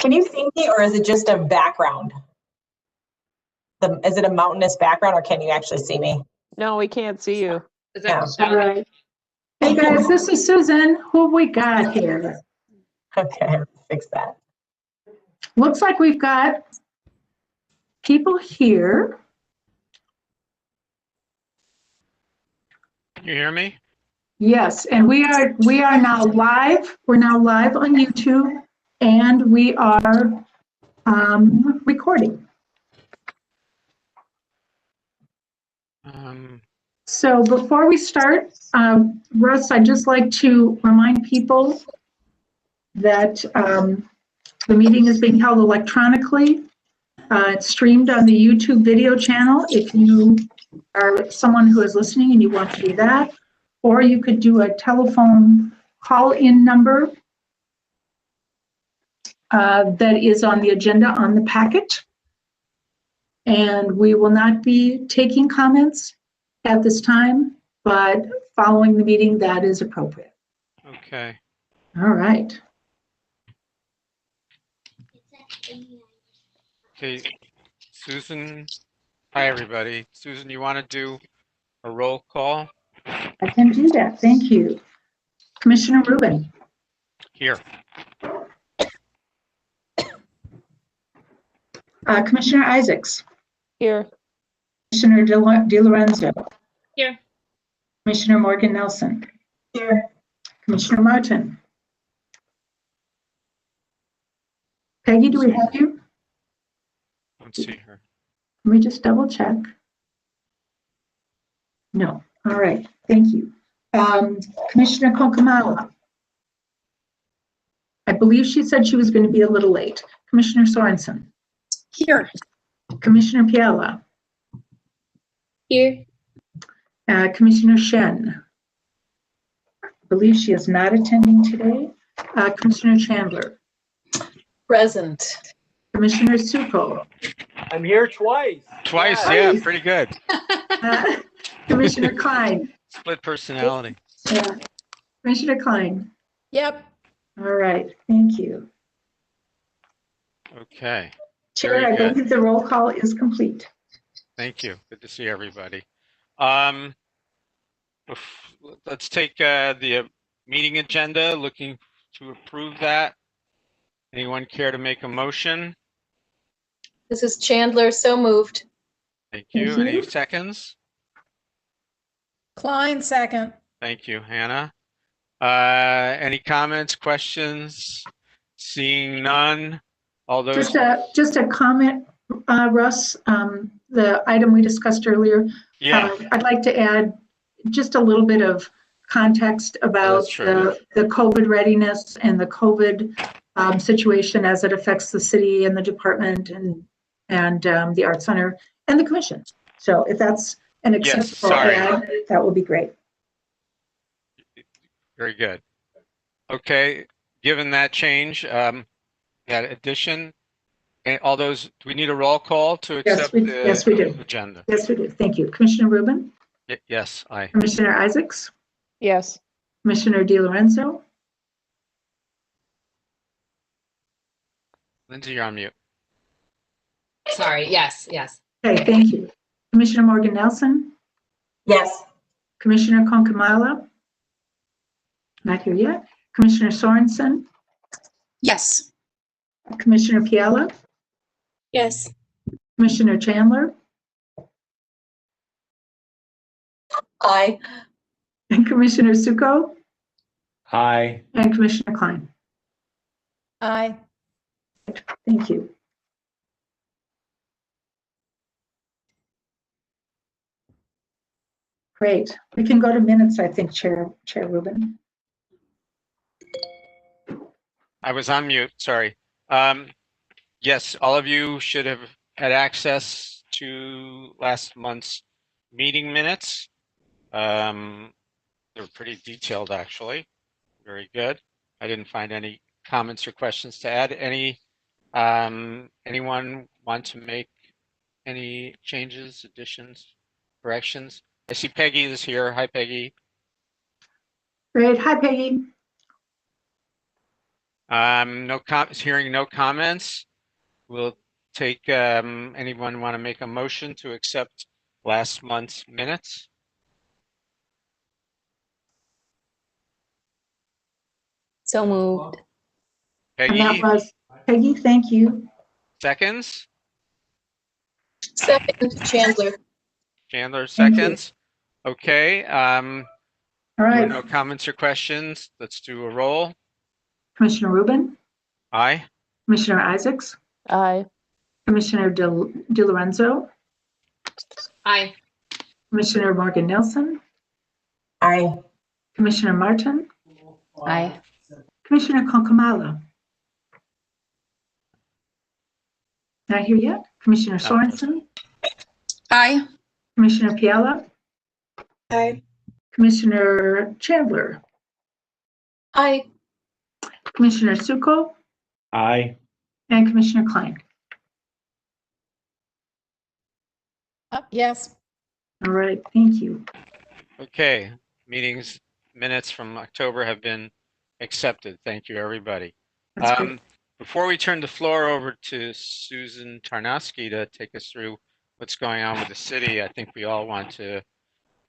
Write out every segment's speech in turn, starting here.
Can you see me, or is it just a background? Is it a mountainous background, or can you actually see me? No, we can't see you. Is that All right. Hey guys, this is Susan. Who have we got here? Okay, let's fix that. Looks like we've got people here. Can you hear me? Yes, and we are now live. We're now live on YouTube, and we are recording. So before we start, Russ, I'd just like to remind people that the meeting is being held electronically. It's streamed on the YouTube video channel if you are someone who is listening and you want to do that. Or you could do a telephone call-in number that is on the agenda on the packet. And we will not be taking comments at this time, but following the meeting, that is appropriate. Okay. All right. Okay, Susan. Hi, everybody. Susan, you want to do a roll call? I can do that. Thank you. Commissioner Rubin. Here. Commissioner Isaacs. Here. Commissioner DiLorenzo. Here. Commissioner Morgan Nelson. Here. Commissioner Martin. Peggy, do we have you? Let's see her. Let me just double check. No. All right. Thank you. Commissioner Konkamala. I believe she said she was going to be a little late. Commissioner Sorensen. Here. Commissioner Piella. Here. Commissioner Shen. I believe she is not attending today. Commissioner Chandler. Present. Commissioner Suko. I'm here twice. Twice, Yeah. yeah, pretty good. Commissioner Klein. Split personality. Yeah. Commissioner Klein. Yep. All right. Thank you. Okay, Chair, Very I good. believe the roll call is complete. thank you. Good to see everybody. Let's take the meeting agenda, looking to approve that. Anyone care to make a motion? This is Chandler, so moved. Thank you. Thank you. Any seconds? Klein, second. Thank you, Hannah. Any comments, questions? Seeing none, all those, Just a comment, Russ, the item we discussed earlier. yeah, I'd like to add just a little bit of context about That's true. the COVID readiness and the COVID situation as it affects the city and the department and the Art Center and the commission. So if that's an Yes, acceptable sorry. add, that would be great. Very good. Okay, given that change, that addition, and all those, do we need a roll call to accept the yes, we do. agenda? Yes, we do. Thank you. Commissioner Rubin, Yes, aye. Commissioner Isaacs, Yes. Commissioner DiLorenzo, Lindsay, you're on mute. Sorry. Yes. okay, thank you. Commissioner Morgan Nelson, Yes. Commissioner Konkamala, not here yet. Commissioner Sorensen, Yes. Commissioner Piella, Yes. Commissioner Chandler, Aye. and Commissioner Suko, Hi. and Commissioner Klein. Aye. Thank you. Great. We can go to minutes, I think, Chair Rubin. I was on mute, sorry. Yes, all of you should have had access to last month's meeting minutes. They're pretty detailed, actually. Very good. I didn't find any comments or questions to add. Anyone want to make any changes, additions, corrections? I see Peggy is here. Hi, Peggy. Great. Hi, Peggy. Hearing no comments, we'll take, anyone want to make a motion to accept last month's minutes? So moved. And that Peggy, was Peggy, thank you. seconds? Second, Chandler. Chandler, Thank you. seconds? Okay, All there were right, no comments or questions. Let's do a roll. Commissioner Rubin, Aye? Commissioner Isaacs, Aye. Commissioner DiLorenzo, Aye. Commissioner Morgan Nelson, Aye. Commissioner Martin, Aye. Commissioner Konkamala. Not here yet. Commissioner Sorensen, Aye. Commissioner Piella, Aye. Commissioner Chandler, Aye. Commissioner Suko, Aye. and Commissioner Klein. Yes. All right, thank you. Okay, meetings minutes from October have been accepted. Thank you, everybody. That's great. Before we turn the floor over to Susan Tarnowski to take us through what's going on with the city, I think we all want to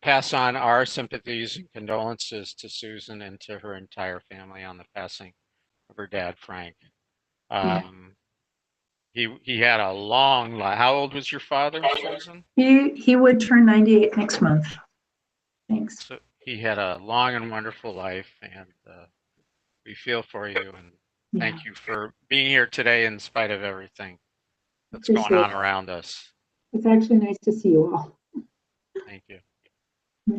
pass on our sympathies and condolences to Susan and to her entire family on the passing of her dad, Frank. He had a long life. How old was your father, Susan? He would turn 98 next month. Thanks. So he had a long and wonderful life, and we feel for you and thank you for being here today in spite of everything that's going Appreciate on around us. It's actually nice to see you all. Thank you. Yeah.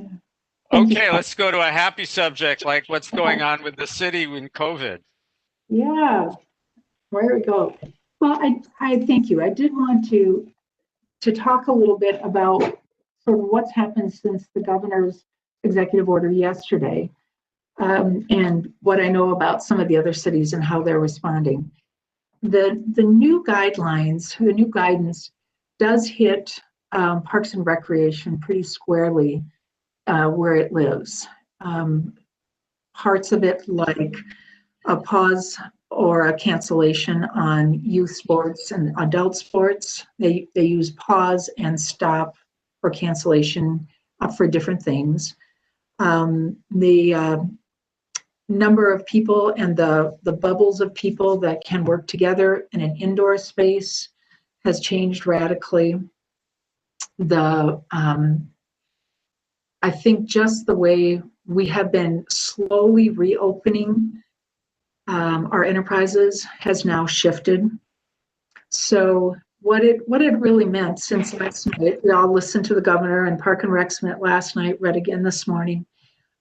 Thank you. Okay, let's go to a happy subject like what's going on with the city in COVID. Yeah, where we go. Well, I thank you. I did want to talk a little bit about sort of what's happened since the governor's executive order yesterday, and what I know about some of the other cities and how they're responding. The new guidelines, the new guidance does hit Parks and Recreation pretty squarely where it lives. Parts of it like a pause or a cancellation on youth sports and adult sports. They use pause and stop or cancellation for different things. The number of people and the bubbles of people that can work together in an indoor space has changed radically. I think just the way we have been slowly reopening our enterprises has now shifted. So what it really meant since last night, we all listened to the governor and Park and Recs met last night, read again this morning.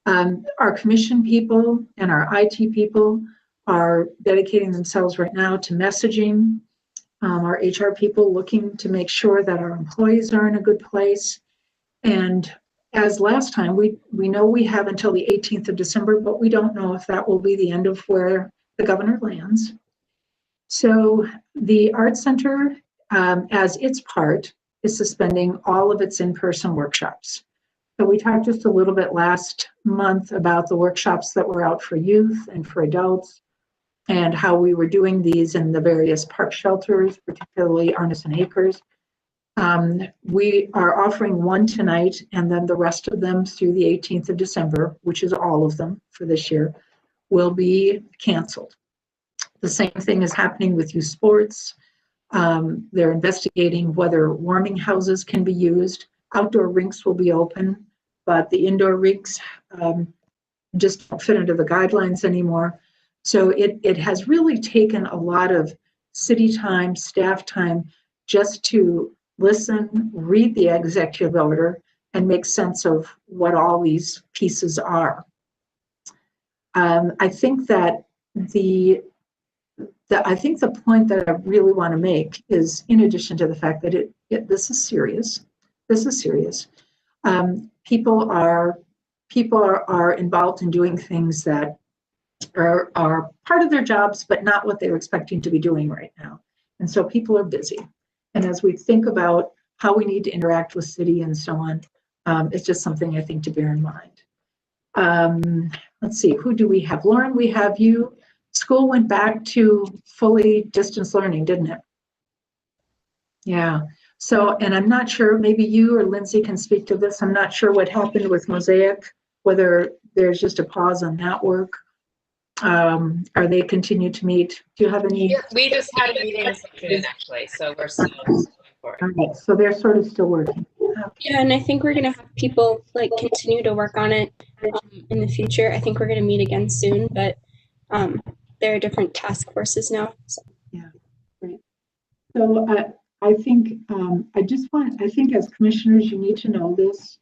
Our commission people and our IT people are dedicating themselves right now to messaging. Our HR people looking to make sure that our employees are in a good place. And as last time, we know we have until the 18th of December, but we don't know if that will be the end of where the governor lands. So the Art Center, as its part, is suspending all of its in-person workshops. So we talked just a little bit last month about the workshops that were out for youth and for adults and how we were doing these in the various park shelters, particularly Arneson Acres. We are offering one tonight and then the rest of them through the 18th of December, which is all of them for this year, will be canceled. The same thing is happening with youth sports. They're investigating whether warming houses can be used. Outdoor rinks will be open, but the indoor rinks just don't fit into the guidelines anymore. So it has really taken a lot of city time, staff time, just to listen, read the executive order, and make sense of what all these pieces are. I think that the point that I really want to make is, in addition to the fact that this is serious. This is serious. People are involved in doing things that are part of their jobs, but not what they're expecting to be doing right now. And so people are busy. And as we think about how we need to interact with city and so on, it's just something I think to bear in mind. Let's see, who do we have? Lauren, we have you. school went back to fully distance learning, didn't it? Yeah. So, and I'm not sure, maybe you or Lindsay can speak to this. I'm not sure what happened with Mosaic, whether there's just a pause on that work. Are they continue to meet? Do you have any? We just had a meeting this afternoon, actually, so we're still moving forward. Okay, so they're sort of still working. Yeah, and I think we're gonna have people like continue to work on it in the future. I think we're gonna meet again soon, but there are different task forces now. So. So I think I think as commissioners, you need to know this.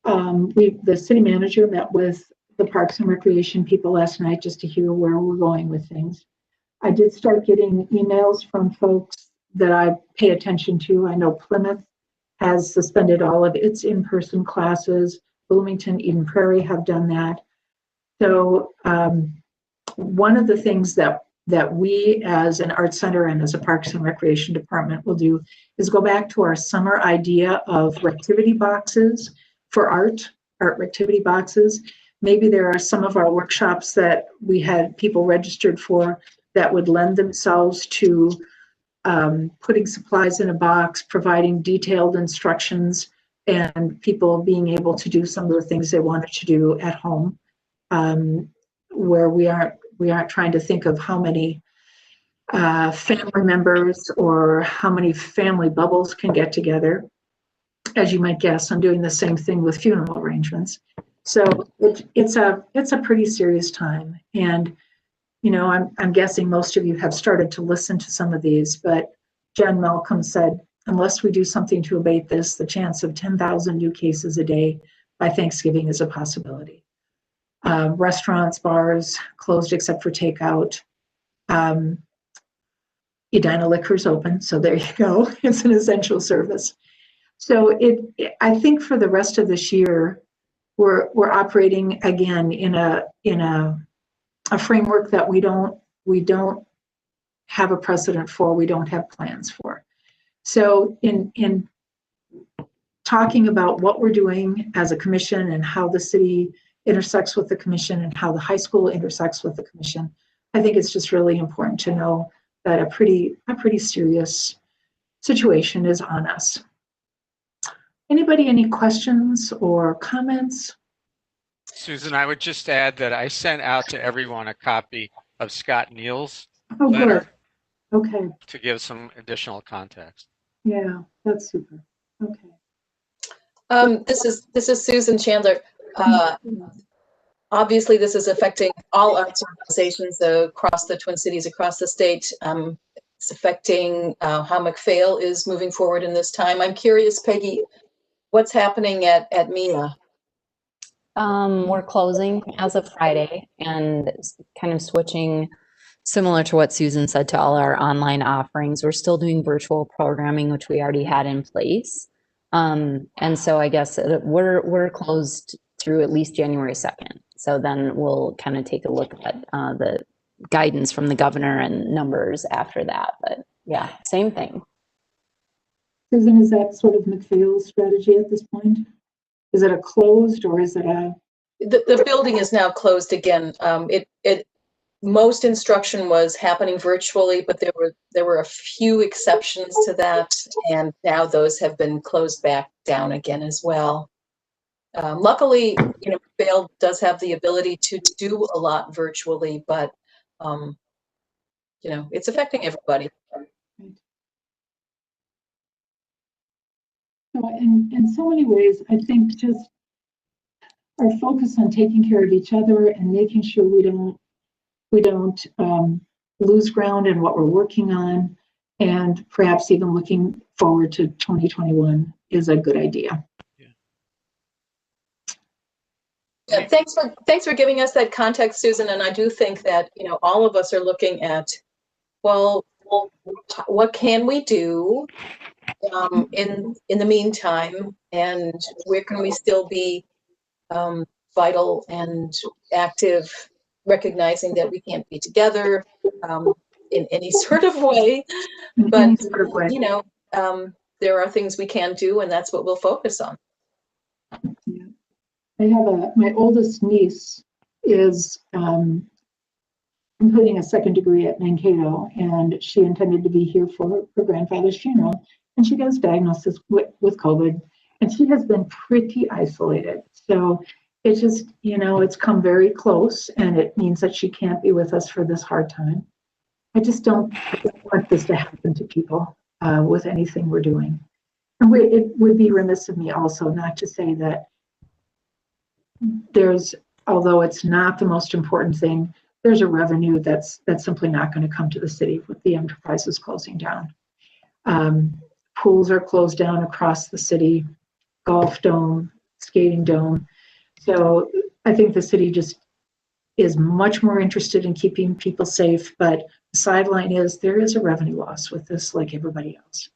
The city manager met with the Parks and Recreation people last night just to hear where we're going with things. I did start getting emails from folks that I pay attention to. I know Plymouth has suspended all of its in-person classes. Bloomington, Eden Prairie have done that. So one of the things that we as an art center and as a Parks and Recreation department will do is go back to our summer idea of Rectivity Boxes for art Rectivity Boxes. Maybe there are some of our workshops that we had people registered for that would lend themselves to putting supplies in a box, providing detailed instructions, and people being able to do some of the things they wanted to do at home, where we aren't trying to think of how many family members or how many family bubbles can get together. As you might guess, I'm doing the same thing with funeral arrangements. So it's a pretty serious time. And, you know, I'm guessing most of you have started to listen to some of these, but Jen Malcolm said, unless we do something to abate this, the chance of 10,000 new cases a day by Thanksgiving is a possibility. Restaurants, bars closed except for takeout. Edina Liquor's open, so there you go. It's an essential service. So I think for the rest of this year, we're operating again in a framework that we don't have a precedent for, we don't have plans for. So in talking about what we're doing as a commission and how the city intersects with the commission and how the high school intersects with the commission, I think it's just really important to know that a pretty serious situation is on us. Anybody, any questions or comments? Susan, I would just add that I sent out to everyone a copy of Scott Neal's Oh, letter good. Okay. to give some additional context. Yeah, that's super. Okay. This is Susan Chandler. Obviously, this is affecting all arts organizations across the Twin Cities, across the state. It's affecting how MacPhail is moving forward in this time. I'm curious, Peggy, what's happening at MIA? We're closing as of Friday and kind of switching, similar to what Susan said, to all our online offerings. We're still doing virtual programming, which we already had in place. And so I guess we're closed through at least January 2nd. So then we'll kind of take a look at the guidance from the governor and numbers after that. But yeah, same thing. Susan, is that sort of MacPhail's strategy at this point? Is it a closed or is it a? The building is now closed again. Most instruction was happening virtually, but there were a few exceptions to that, and now those have been closed back down again as well. Luckily, you know, MacPhail does have the ability to do a lot virtually, but you know, it's affecting everybody. So in so many ways, I think just our focus on taking care of each other and making sure we don't lose ground in what we're working on, and perhaps even looking forward to 2021 is a good idea. Yeah, thanks for giving us that context, Susan. And I do think that, you know, all of us are looking at, well, what can we do in the meantime, and where can we still be vital and active, recognizing that we can't be together in any sort of way, but you know, there are things we can do, and that's what we'll focus on. Yeah. I have my oldest niece is completing a second degree at Mankato, and she intended to be here for her grandfather's funeral. And she got his diagnosis with COVID, and she has been pretty isolated. So it's just, it's come very close, and it means that she can't be with us for this hard time. I don't want this to happen to people with anything we're doing. And it would be remiss of me also not to say that although it's not the most important thing, there's a revenue that's simply not going to come to the city with the enterprises closing down. Pools are closed down across the city, golf dome, skating dome. So I think the city just is much more interested in keeping people safe, but the sideline is there is a revenue loss with this, like everybody else.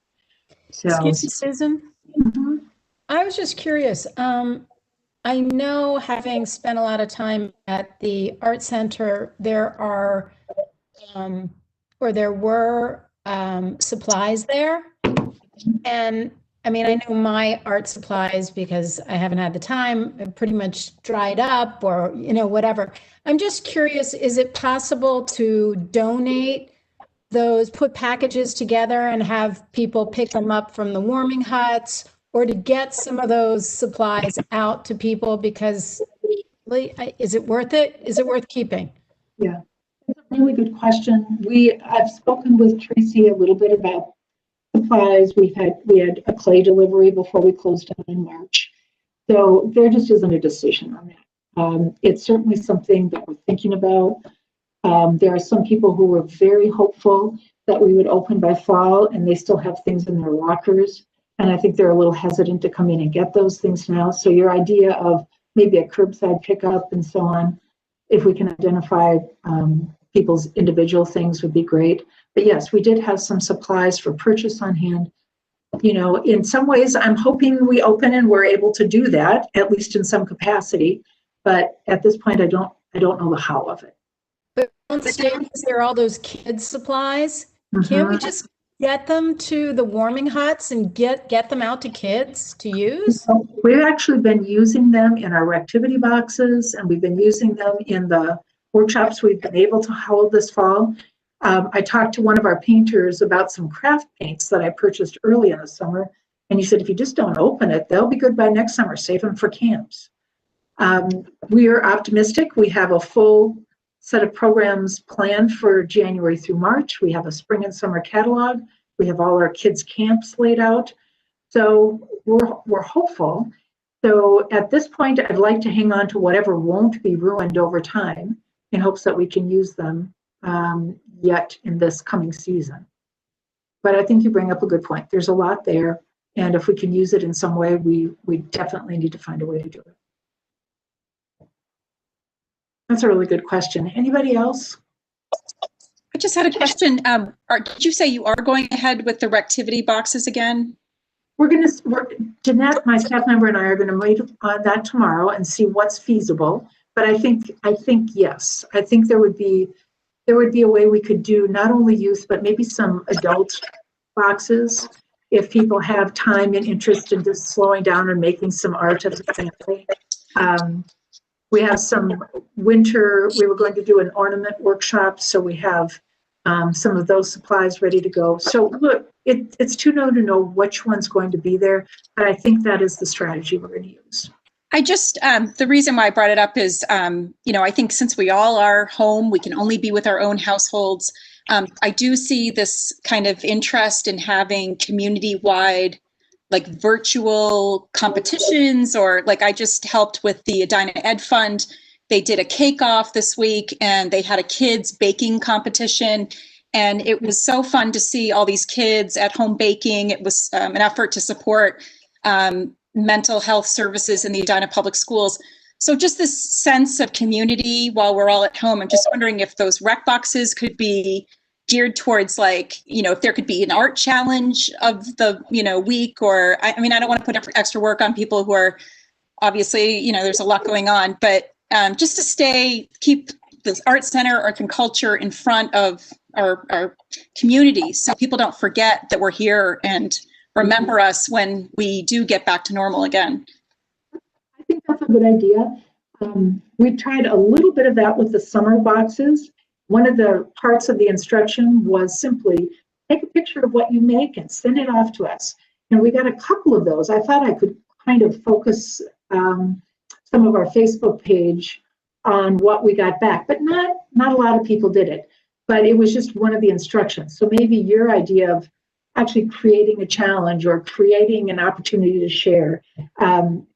So, Excuse me, Susan. Mhm. I was just curious. I know, having spent a lot of time at the art center, there were supplies there. And I mean, I know my art supplies, because I haven't had the time, have pretty much dried up, or, whatever. I'm just curious, is it possible to donate those, put packages together and have people pick them up from the warming huts, or to get some of those supplies out to people? Because is it worth it? Is it worth keeping? Yeah, it's a really good question. I've spoken with Tracy a little bit about supplies. We had a clay delivery before we closed down in March. So there just isn't a decision on that. It's certainly something that we're thinking about. There are some people who were very hopeful that we would open by fall, and they still have things in their lockers. And I think they're a little hesitant to come in and get those things now. So your idea of maybe a curbside pickup and so on, if we can identify people's individual things, would be great. But yes, we did have some supplies for purchase on hand. In some ways, I'm hoping we open and we're able to do that, at least in some capacity. But at this point, I don't know the how of it. But downstairs, there are all those kids' supplies. Can't we just get them to the warming huts and get them out to kids to use? We've actually been using them in our Rectivity boxes, and we've been using them in the workshops we've been able to hold this fall. I talked to one of our painters about some craft paints that I purchased early in the summer, and he said, if you just don't open it, they'll be good by next summer. Save them for camps. We are optimistic. We have a full set of programs planned for January through March. We have a spring and summer catalog. We have all our kids' camps laid out. So we're hopeful. So at this point, I'd like to hang on to whatever won't be ruined over time in hopes that we can use them yet in this coming season. But I think you bring up a good point. There's a lot there. And if we can use it in some way, we definitely need to find a way to do it. That's a really good question. Anybody else? I just had a question. Did you say you are going ahead with the Rectivity boxes again? Jeanette, my staff member, and I are going to meet on that tomorrow and see what's feasible. But I think yes. I think there would be a way we could do not only youth, but maybe some adult boxes if people have time and interest in just slowing down and making some art as a family. We have some winter, we were going to do an ornament workshop, so we have some of those supplies ready to go. So look, it's too low to know which one's going to be there, but I think that is the strategy we're going to use. I just, the reason why I brought it up is, I think since we all are home, we can only be with our own households. I do see this kind of interest in having community-wide, like virtual competitions, or like I just helped with the Edina Ed Fund. They did a cake-off this week, and they had a kids baking competition. And it was so fun to see all these kids at home baking. It was an effort to support mental health services in the Edina Public Schools. So just this sense of community while we're all at home. I'm just wondering if those rec boxes could be geared towards, like, if there could be an art challenge of the, week, or, I don't want to put extra work on people who are obviously, there's a lot going on, but just to keep this art center, art and culture in front of our community, so people don't forget that we're here and remember us when we do get back to normal again. I think that's a good idea. We tried a little bit of that with the summer boxes. one of the parts of the instruction was simply take a picture of what you make and send it off to us. And we got a couple of those. I thought I could kind of focus some of our Facebook page on what we got back, but not a lot of people did it. But it was just one of the instructions. So maybe your idea of actually creating a challenge or creating an opportunity to share and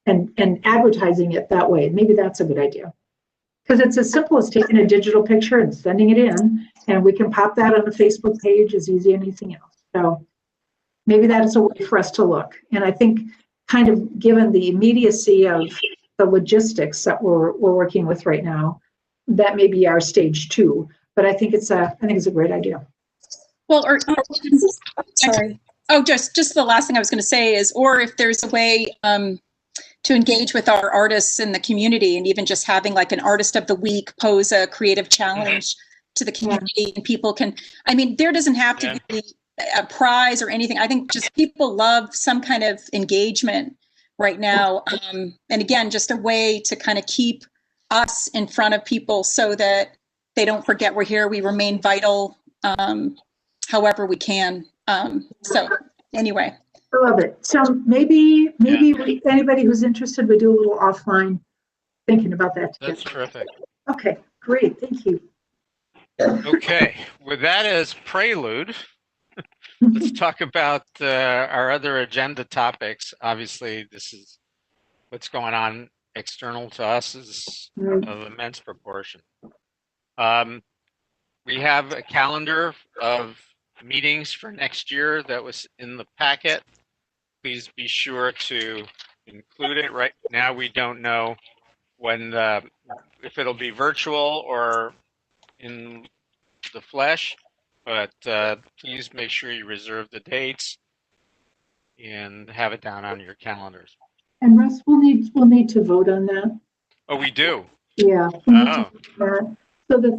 advertising it that way, maybe that's a good idea. Because it's as simple as taking a digital picture and sending it in, and we can pop that on the Facebook page as easy as anything else. So maybe that is a way for us to look. And I think kind of given the immediacy of the logistics that we're working with right now, that may be our stage 2. But I think it's a great idea. Well, sorry. Oh, just the last thing I was going to say is, or if there's a way to engage with our artists in the community, and even just having like an artist of the week pose a creative challenge to the community, and people can, I mean, there doesn't have to be a prize or anything. I think just people love some kind of engagement right now. And again, just a way to kind of keep us in front of people so that they don't forget we're here. We remain vital however we can. So anyway. I love it. So maybe anybody who's interested would do a little offline thinking about that together. That's terrific. Okay, great. Thank you. Okay, with that as prelude, let's talk about our other agenda topics. Obviously, this is what's going on external to us is of immense proportion. We have a calendar of meetings for next year that was in the packet. Please be sure to include it. Right now, we don't know when if it'll be virtual or in the flesh, but please make sure you reserve the dates and have it down on your calendars. And Russ, we'll need to vote on that. Oh, we do? Yeah. Oh. So the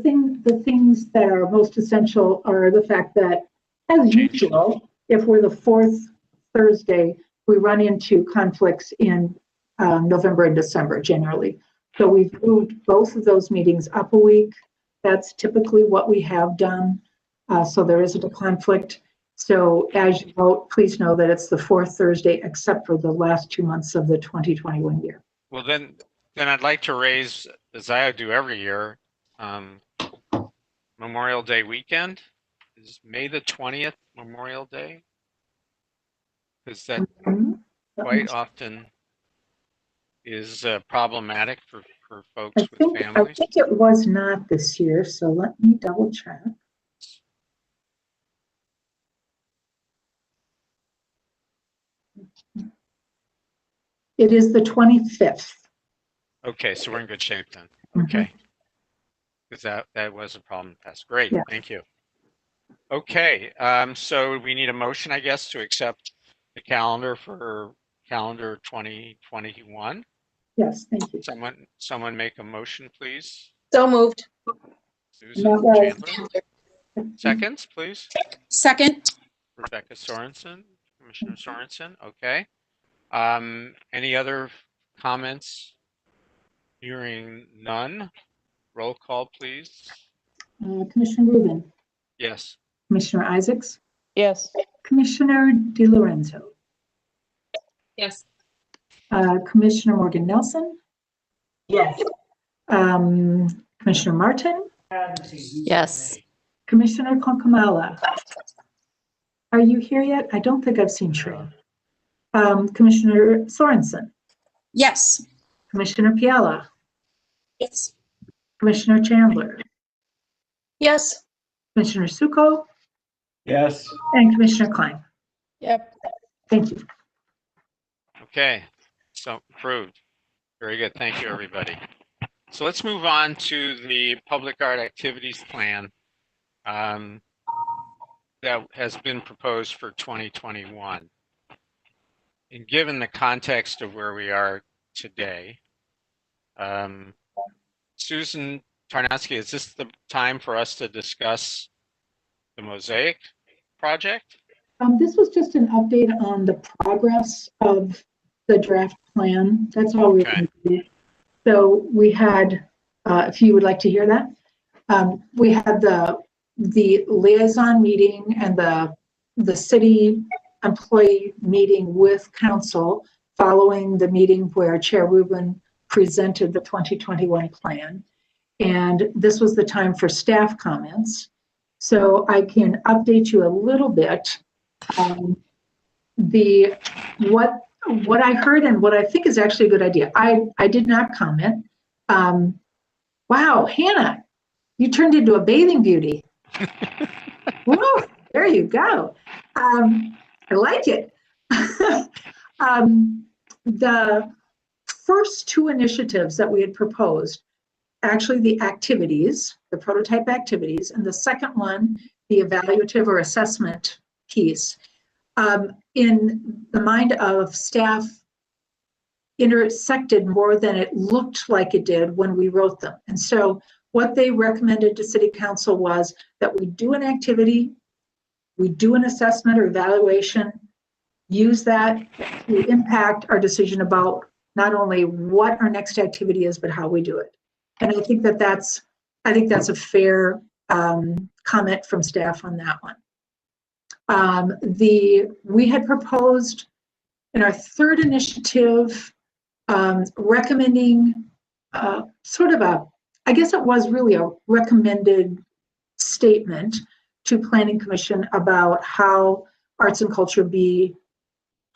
things that are most essential are the fact that, as usual, if we're the 4th Thursday, we run into conflicts in November and December generally. So we've moved both of those meetings up a week. That's typically what we have done. So there isn't a conflict. So as you vote, please know that it's the 4th Thursday, except for the last 2 months of the 2021 year. Well, then I'd like to raise, as I do every year, Memorial Day weekend. Is May the 20th Memorial Day? Because that quite often is problematic for folks with families. I think it was not this year, so let me double check. It is the 25th. Okay, so we're in good shape then. Okay. Because that was a problem. That's great. Yeah. Thank you. Okay, so we need a motion, I guess, to accept the calendar for calendar 2021. Yes, thank you. Someone make a motion, please. So moved. Susan Chandler. Seconds, please. Second. Rebecca Sorensen, Commissioner Sorensen. Okay. Any other comments? Hearing none. Roll call, please. Commissioner Rubin. Yes. Commissioner Isaacs. Yes. Commissioner DiLorenzo. Yes. Commissioner Morgan Nelson. Yes. Commissioner Martin. Yes. Commissioner Konkamala. Are you here yet? I don't think I've seen Shrey. Commissioner Sorensen. Yes. Commissioner Piala. Yes. Commissioner Chandler. Yes. Commissioner Suko. Yes. And Commissioner Klein. Yep. Thank you. Okay, so approved. Very good. Thank you, everybody. So let's move on to the public art activities plan that has been proposed for 2021. And given the context of where we are today, Susan Tarnowski, is this the time for us to discuss the Mosaic project? This was just an update on the progress of the draft plan. That's all we were going to do. So we had, if you would like to hear that. We had the liaison meeting and the city employee meeting with council following the meeting where Chair Rubin presented the 2021 plan. And this was the time for staff comments. So I can update you a little bit. What I heard and what I think is actually a good idea. I did not comment. Wow, Hannah, you turned into a bathing beauty. Woo, there you go. I like it. The first two initiatives that we had proposed, actually the activities, the prototype activities, and the second one, the evaluative or assessment piece, in the mind of staff, intersected more than it looked like it did when we wrote them. And so what they recommended to City Council was that we do an activity, we do an assessment or evaluation, use that to impact our decision about not only what our next activity is, but how we do it. And I think that's a fair comment from staff on that one. We had proposed in our third initiative, recommending sort of I guess it was really a recommended statement to Planning Commission about how arts and culture be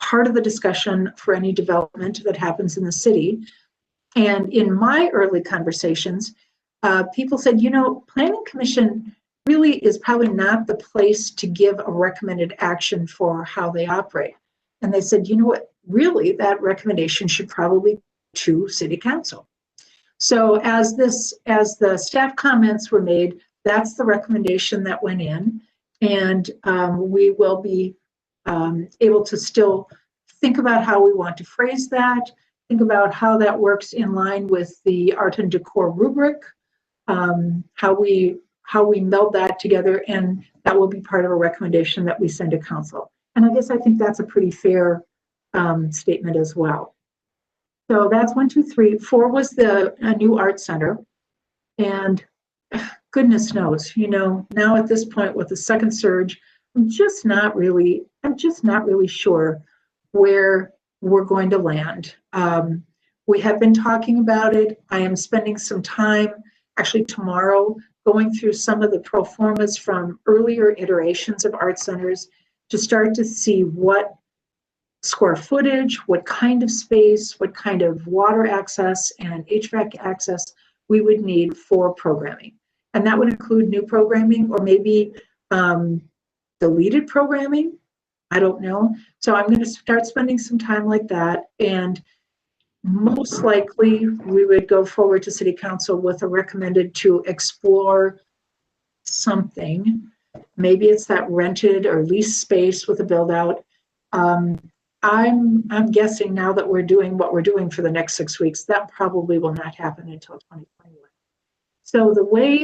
part of the discussion for any development that happens in the city. And in my early conversations, people said, Planning Commission really is probably not the place to give a recommended action for how they operate. And they said, you know what, really that recommendation should probably to City Council. So as the staff comments were made, that's the recommendation that went in. And we will be able to still think about how we want to phrase that, think about how that works in line with the art and decor rubric, how we meld that together, and that will be part of a recommendation that we send to council. And I think that's a pretty fair statement as well. So that's 1, 2, 3. 4 was the new art center, and goodness knows, now at this point with the second surge, I'm just not really sure where we're going to land. We have been talking about it. I am spending some time, actually tomorrow, going through some of the pro formas from earlier iterations of art centers to start to see what square footage, what kind of space, what kind of water access and HVAC access we would need for programming. And that would include new programming or maybe deleted programming. I don't know. So I'm going to start spending some time like that. And most likely we would go forward to City Council with a recommended to explore something. Maybe it's that rented or leased space with a build out. I'm guessing now that we're doing what we're doing for the next 6 weeks, that probably will not happen until 2021. So the way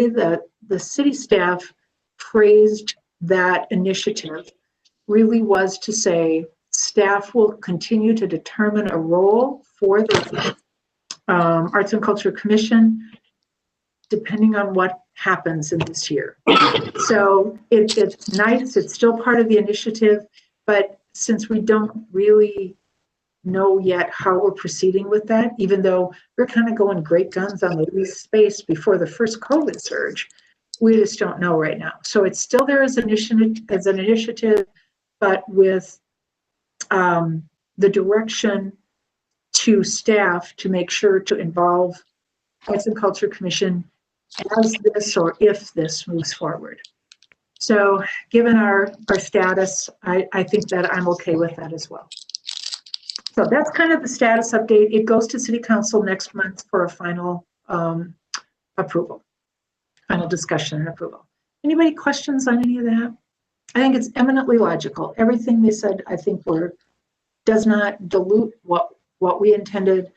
that the city staff phrased that initiative really was to say staff will continue to determine a role for the Arts and Culture Commission depending on what happens in this year. So it's nice, it's still part of the initiative, but since we don't really know yet how we're proceeding with that, even though we're kind of going great guns on the lease space before the first COVID surge, we just don't know right now. So it's still there as an initiative, but with the direction to staff to make sure to involve Arts and Culture Commission as this or if this moves forward. So given our status, I think that I'm okay with that as well. So that's kind of the status update. It goes to City Council next month for a final approval, final discussion and approval. Anybody questions on any of that? I think it's eminently logical. Everything they said, I think, does not dilute what we intended,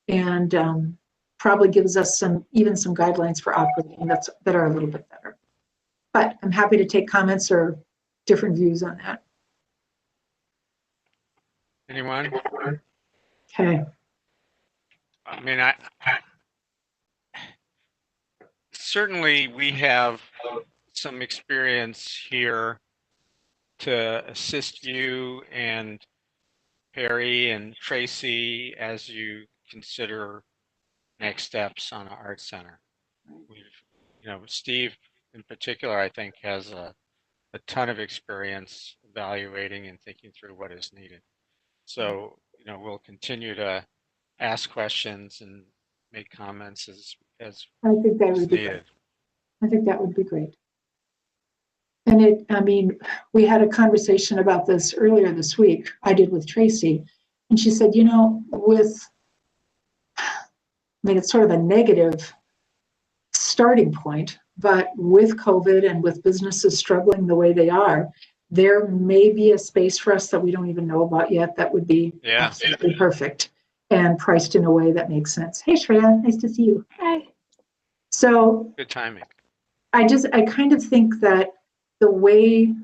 and probably gives us even some guidelines for operating that are a little bit better. But I'm happy to take comments or different views on that. Anyone? Okay. I mean, certainly we have some experience here to assist you and Perry and Tracy as you consider next steps on our art center. Steve in particular, I think, has a ton of experience evaluating and thinking through what is needed. So, we'll continue to ask questions and make comments as I think that is would be needed. great. I think that would be great. And we had a conversation about this earlier this week. I did with Tracy, and she said, it's sort of a negative starting point, but with COVID and with businesses struggling the way they are, there may be a space for us that we don't even know about yet that would be absolutely perfect and priced in a way that makes sense. Hey, Shreya, nice to see you. Hi. So Good timing. I kind of think that the way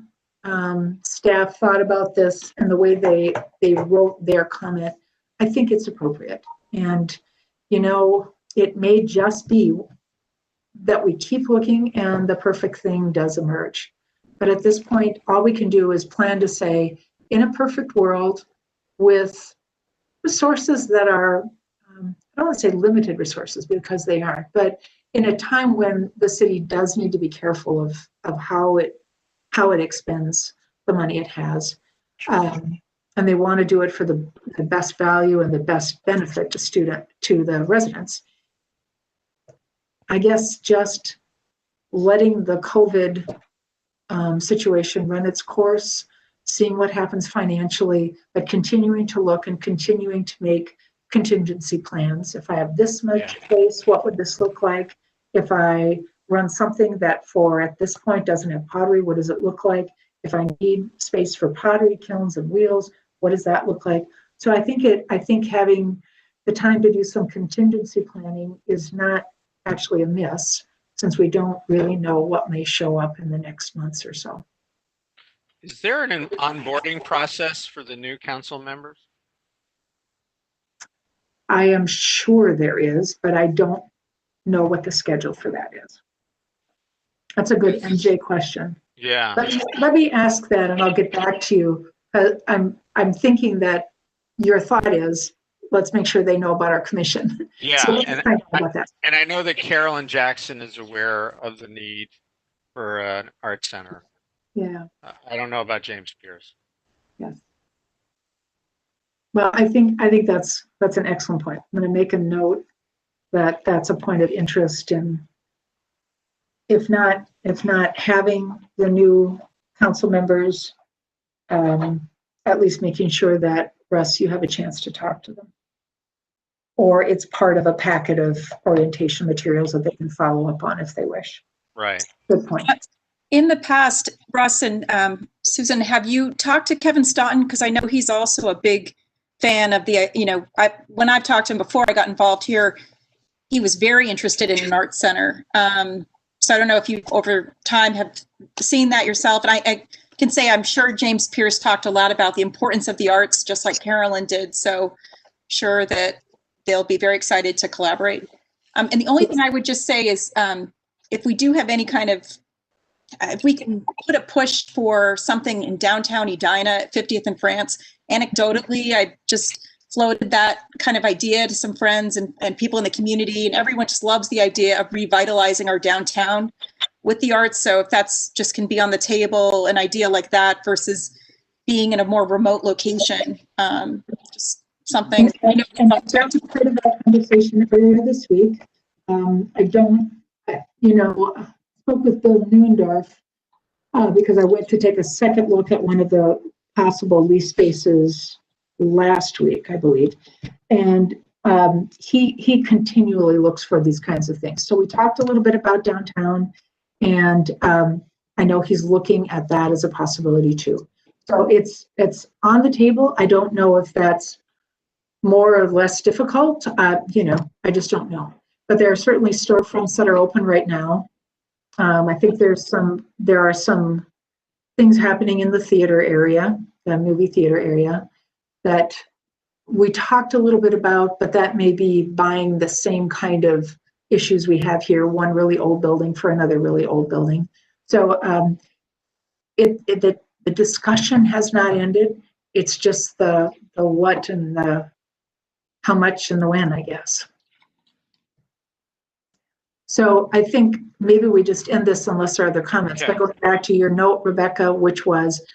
staff thought about this and the way they wrote their comment, I think it's appropriate. And, it may just be that we keep looking and the perfect thing does emerge. But at this point, all we can do is plan to say, in a perfect world with resources that are, I don't want to say limited resources because they aren't, but in a time when the city does need to be careful of how it expends the money it has, and they want to do it for the best value and the best benefit to the residents. I guess just letting the COVID situation run its course, seeing what happens financially, but continuing to look and continuing to make contingency plans. If I have this much space, what would this look like? If I run something that at this point doesn't have pottery, what does it look like? If I need space for pottery kilns and wheels, what does that look like? So I think having the time to do some contingency planning is not actually amiss, since we don't really know what may show up in the next months or so. Is there an onboarding process for the new council members? I am sure there is, but I don't know what the schedule for that is. That's a good MJ question. Yeah. Let me ask that and I'll get back to you. I'm thinking that your thought is, let's make sure they know about our commission. Yeah, So let's find out about that. And I know that Carolyn Jackson is aware of the need for an art center. Yeah. I don't know about James Pierce. Yes. Well, I think that's an excellent point. I'm going to make a note that that's a point of interest in, if not having the new council members, at least making sure that, Russ, you have a chance to talk to them. Or it's part of a packet of orientation materials that they can follow up on if they wish. Right. Good point. In the past, Russ and Susan, have you talked to Kevin Stoughton? Because I know he's also a big fan of the, when I've talked to him before I got involved here, he was very interested in an art center. So I don't know if you over time have seen that yourself. And I can say I'm sure James Pierce talked a lot about the importance of the arts, just like Carolyn did. So sure that they'll be very excited to collaborate. And the only thing I would just say is if we do have any kind of, if we can put a push for something in downtown Edina at 50th and France, anecdotally, I just floated that kind of idea to some friends and people in the community, and everyone just loves the idea of revitalizing our downtown with the arts. So if that's just can be on the table, an idea like that versus being in a more remote location, just something. And that's part of that conversation earlier this week. I spoke with Bill Neuendorf because I went to take a second look at one of the possible lease spaces last week, I believe. And he continually looks for these kinds of things. So we talked a little bit about downtown, and I know he's looking at that as a possibility too. So it's on the table. I don't know if that's more or less difficult. I just don't know. But there are certainly storefronts that are open right now. I think there are some things happening in the theater area, the movie theater area, that we talked a little bit about, but that may be buying the same kind of issues we have here, one really old building for another really old building. So the discussion has not ended. It's just the what and the how much and the when, I guess. So I think maybe we just end this unless there are other comments. Okay. But going back to your note, Rebecca, which was,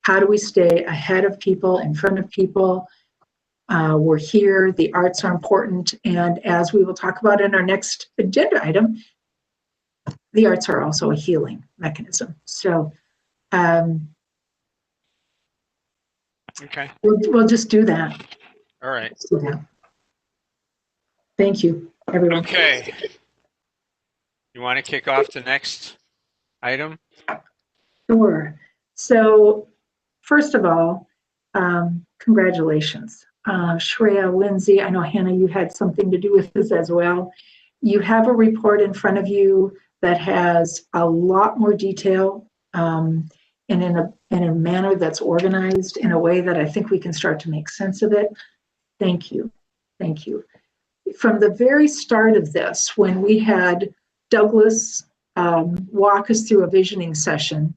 how do we stay ahead of people, in front of people? We're here, the arts are important, and as we will talk about in our next agenda item, the arts are also a healing mechanism. So Okay. we'll just do that. All right. Let's do that. Thank you, everyone. Okay. You want to kick off the next item? Sure. So first of all, congratulations. Shreya, Lindsay, I know Hannah, you had something to do with this as well. You have a report in front of you that has a lot more detail and in a manner that's organized in a way that I think we can start to make sense of it. Thank you. Thank you. From the very start of this, when we had Douglas walk us through a visioning session,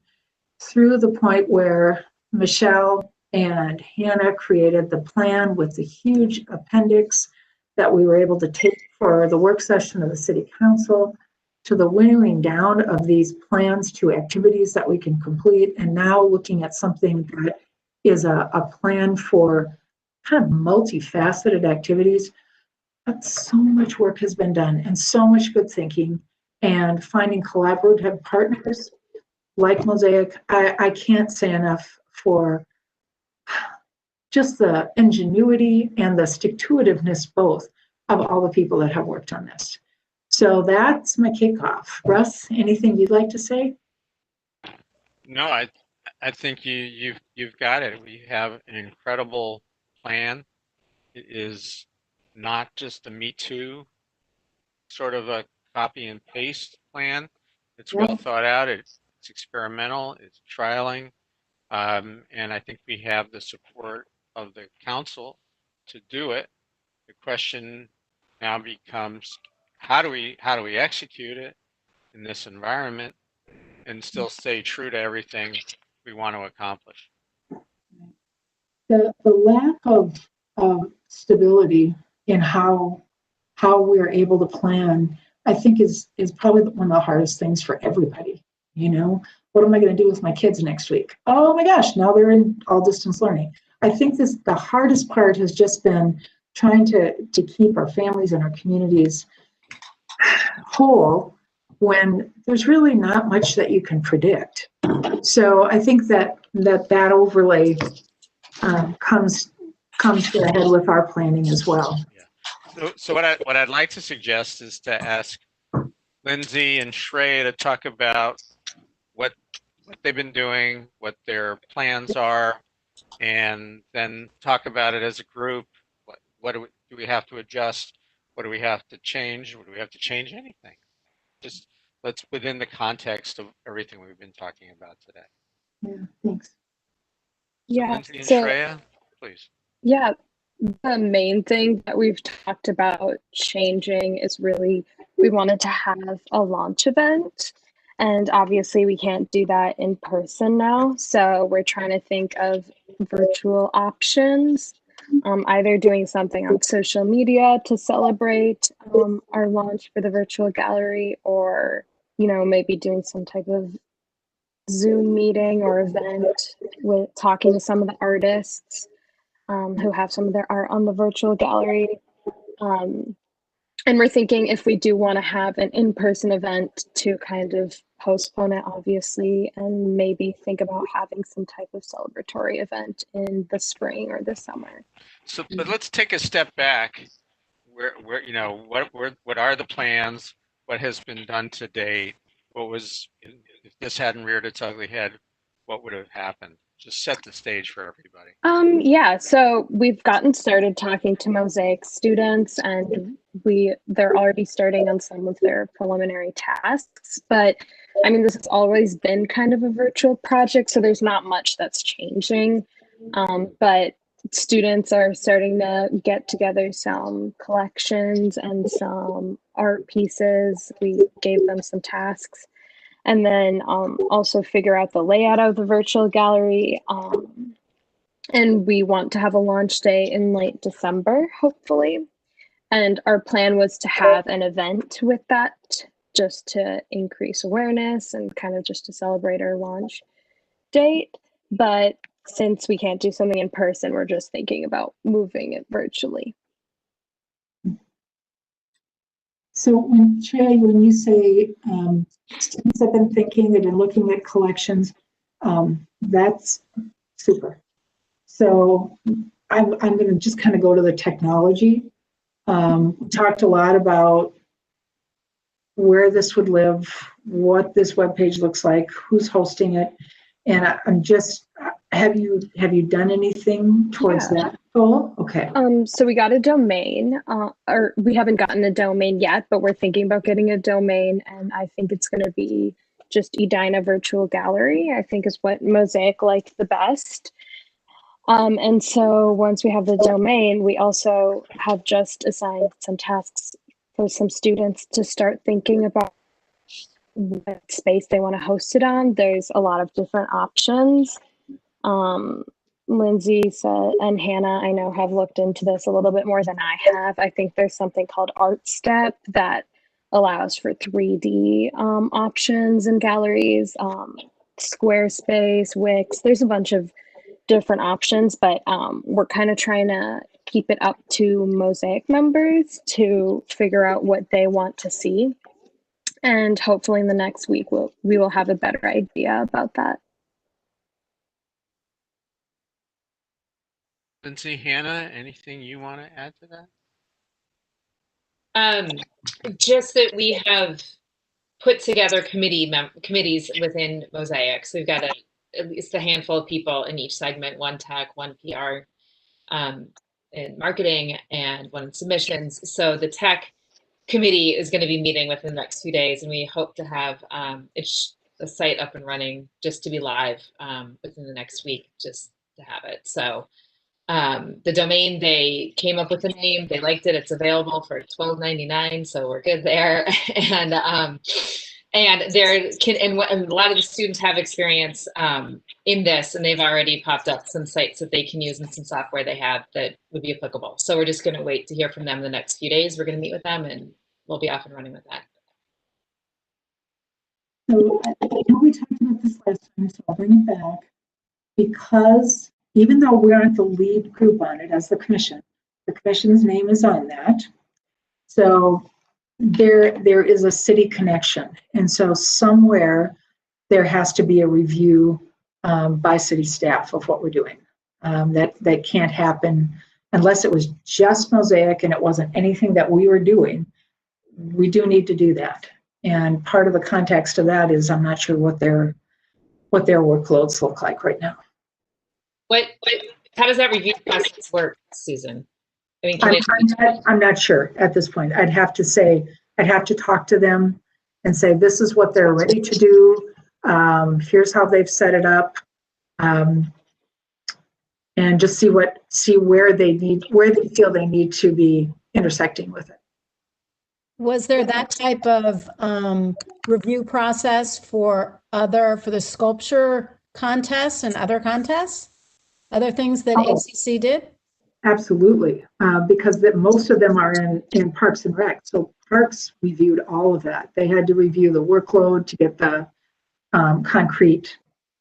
through the point where Michelle and Hannah created the plan with the huge appendix that we were able to take for the work session of the City Council, to the winnowing down of these plans to activities that we can complete, and now looking at something that is a plan for kind of multifaceted activities. But so much work has been done and so much good thinking, and finding collaborative partners like Mosaic. I can't say enough for just the ingenuity and the stick-to-itiveness both of all the people that have worked on this. So that's my kickoff. Russ, anything you'd like to say? No, I think you've got it. We have an incredible plan. It is not just a Me Too sort of a copy and paste plan. It's well thought out. It's experimental. It's trialing, and I think we have the support of the council to do it. The question now becomes, how do we execute it in this environment and still stay true to everything we want to accomplish? The lack of stability in how we're able to plan, I think is probably one of the hardest things for everybody. You know, what am I going to do with my kids next week? Oh my gosh, now they're in all distance learning. I think the hardest part has just been trying to keep our families and our communities whole when there's really not much that you can predict. So I think that overlay comes to a head with our planning as well. Yeah. So what I'd like to suggest is to ask Lindsay and Shreya to talk about what they've been doing, what their plans are, and then talk about it as a group. What do we have to adjust? What do we have to change? What do we have to change? Anything? Just let's within the context of everything we've been talking about today. Yeah, thanks. Yeah. Lindsay and So, Shreya, please. yeah, the main thing that we've talked about changing is really we wanted to have a launch event. And obviously we can't do that in person now. So we're trying to think of virtual options, either doing something on social media to celebrate our launch for the virtual gallery, or, you know, maybe doing some type of Zoom meeting or event with talking to some of the artists who have some of their art on the virtual gallery. And we're thinking if we do want to have an in-person event to kind of postpone it, obviously, and maybe think about having some type of celebratory event in the spring or the summer. So, but let's take a step back. Where you know, what are the plans? What has been done to date? What was, if this hadn't reared its ugly head, what would have happened? Just set the stage for everybody. Yeah, so we've gotten started talking to Mosaics students, and they're already starting on some of their preliminary tasks. But I mean, this has always been kind of a virtual project, so there's not much that's changing. But students are starting to get together some collections and some art pieces. We gave them some tasks. And then also figure out the layout of the virtual gallery. And we want to have a launch day in late December, hopefully. And our plan was to have an event with that just to increase awareness and kind of just to celebrate our launch date. But since we can't do something in person, we're just thinking about moving it virtually. So when Trey, when you say students have been thinking, they've been looking at collections, that's super. So I'm going to just kind of go to the technology. We talked a lot about where this would live, what this webpage looks like, who's hosting it, and I'm just, have you done anything towards that goal? Okay. So we got a domain, or we haven't gotten a domain yet, but we're thinking about getting a domain, and I think it's going to be just Edina Virtual Gallery, I think is what Mosaic liked the best. And so once we have the domain, we also have just assigned some tasks for some students to start thinking about what space they want to host it on. There's a lot of different options. Lindsay said, and Hannah, I know, have looked into this a little bit more than I have. I think there's something called ArtStep that allows for 3D options and galleries, Squarespace, Wix. There's a bunch of different options, but we're kind of trying to keep it up to Mosaic members to figure out what they want to see. And hopefully in the next week, we will have a better idea about that. Lindsay, Hannah, anything you want to add to that? Just that we have put together committees within Mosaic. So we've got at least a handful of people in each segment, one tech, one PR, in marketing, and one in submissions. So the tech committee is going to be meeting within the next few days, and we hope to have the site up and running just to be live within the next week, just to have it. So the domain, they came up with a name, they liked it, it's available for $12.99, so we're good there. And a lot of the students have experience in this, and they've already popped up some sites that they can use and some software they have that would be applicable. So we're just going to wait to hear from them the next few days. We're going to meet with them, and we'll be off and running with that. So I know we talked about this last time, so I'll bring it back. Because even though we aren't the lead group on it as the commission's name is on that. So there is a city connection. And so somewhere there has to be a review by city staff of what we're doing. That can't happen unless it was just Mosaic and it wasn't anything that we were doing. We do need to do that. And part of the context of that is I'm not sure what their workloads look like right now. How does that review process work, Susan? I mean, I'm not sure at this point. I'd have to talk to them and say, this is what they're ready to do. Here's how they've set it up. And just see where they feel they need to be intersecting with it. Was there that type of review process for the sculpture contests and other contests? Other things that ACC did? Absolutely, because most of them are in Parks and Rec. So Parks reviewed all of that. They had to review the workload to get the concrete,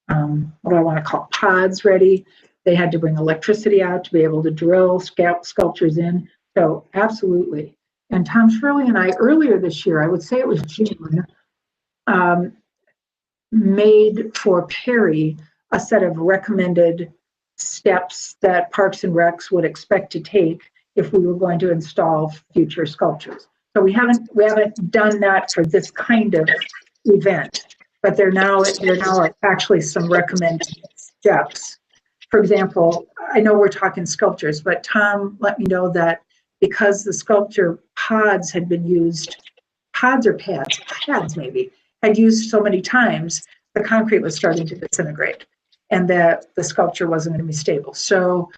what do I want to call pods ready. They had to bring electricity out to be able to drill sculptures in. So absolutely. And Tom Shirley and I earlier this year, I would say it was June, made for Perry a set of recommended steps that Parks and Recs would expect to take if we were going to install future sculptures. So we haven't done that for this kind of event, but there now are actually some recommended steps. For example, I know we're talking sculptures, but Tom let me know that because the sculpture pods had been used, pads maybe, had used so many times, the concrete was starting to disintegrate and that the sculpture wasn't going to be stable. So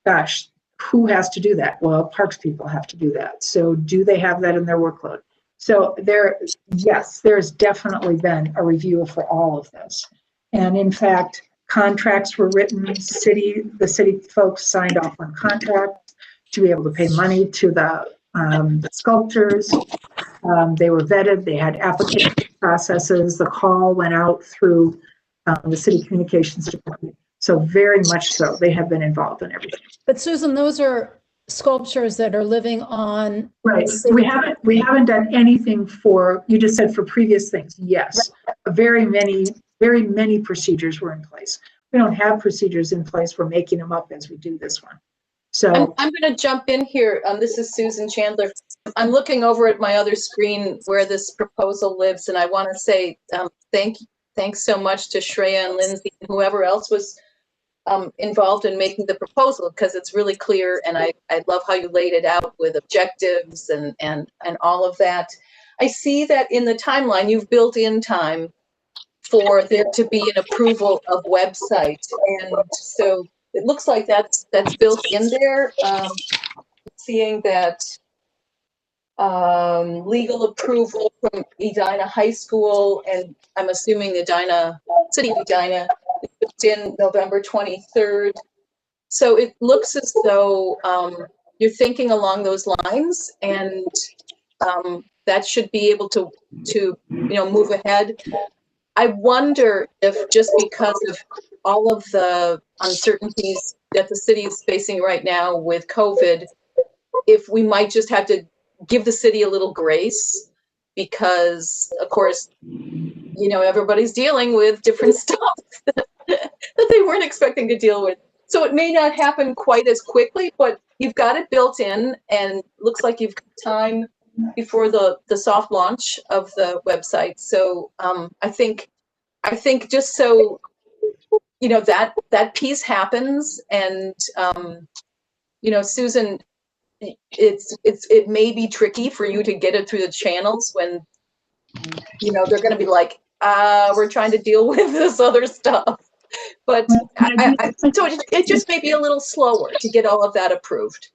gosh, who has to do that? Well, parks people have to do that. So do they have that in their workload? So yes, there's definitely been a review for all of this. And in fact, contracts were written, the city folks signed off on contracts to be able to pay money to the sculptors. They were vetted, they had application processes, the call went out through the city communications department. So very much so, they have been involved in everything. But Susan, those are sculptures that are living on. Right, we haven't done anything for, you just said for previous things, yes. Very many procedures were in place. We don't have procedures in place, we're making them up as we do this one. So I'm going to jump in here. This is Susan Chandler. I'm looking over at my other screen where this proposal lives, and I want to say thanks so much to Shreya and Lindsay and whoever else was involved in making the proposal, because it's really clear, and I love how you laid it out with objectives and all of that. I see that in the timeline you've built in time for there to be an approval of website, and so it looks like that's built in there. Seeing that legal approval from Edina High School, and I'm assuming Edina, City of Edina, it's in November 23rd. So it looks as though you're thinking along those lines, and that should be able to move ahead. I wonder if, just because of all of the uncertainties that the city is facing right now with COVID, if we might just have to give the city a little grace, because of course, everybody's dealing with different stuff that they weren't expecting to deal with. So it may not happen quite as quickly, but you've got it built in, and looks like you've got time before the soft launch of the website. So I think just so that piece happens, and Susan, it may be tricky for you to get it through the channels when they're going to be like, we're trying to deal with this other stuff. But so it just may be a little slower to get all of that approved.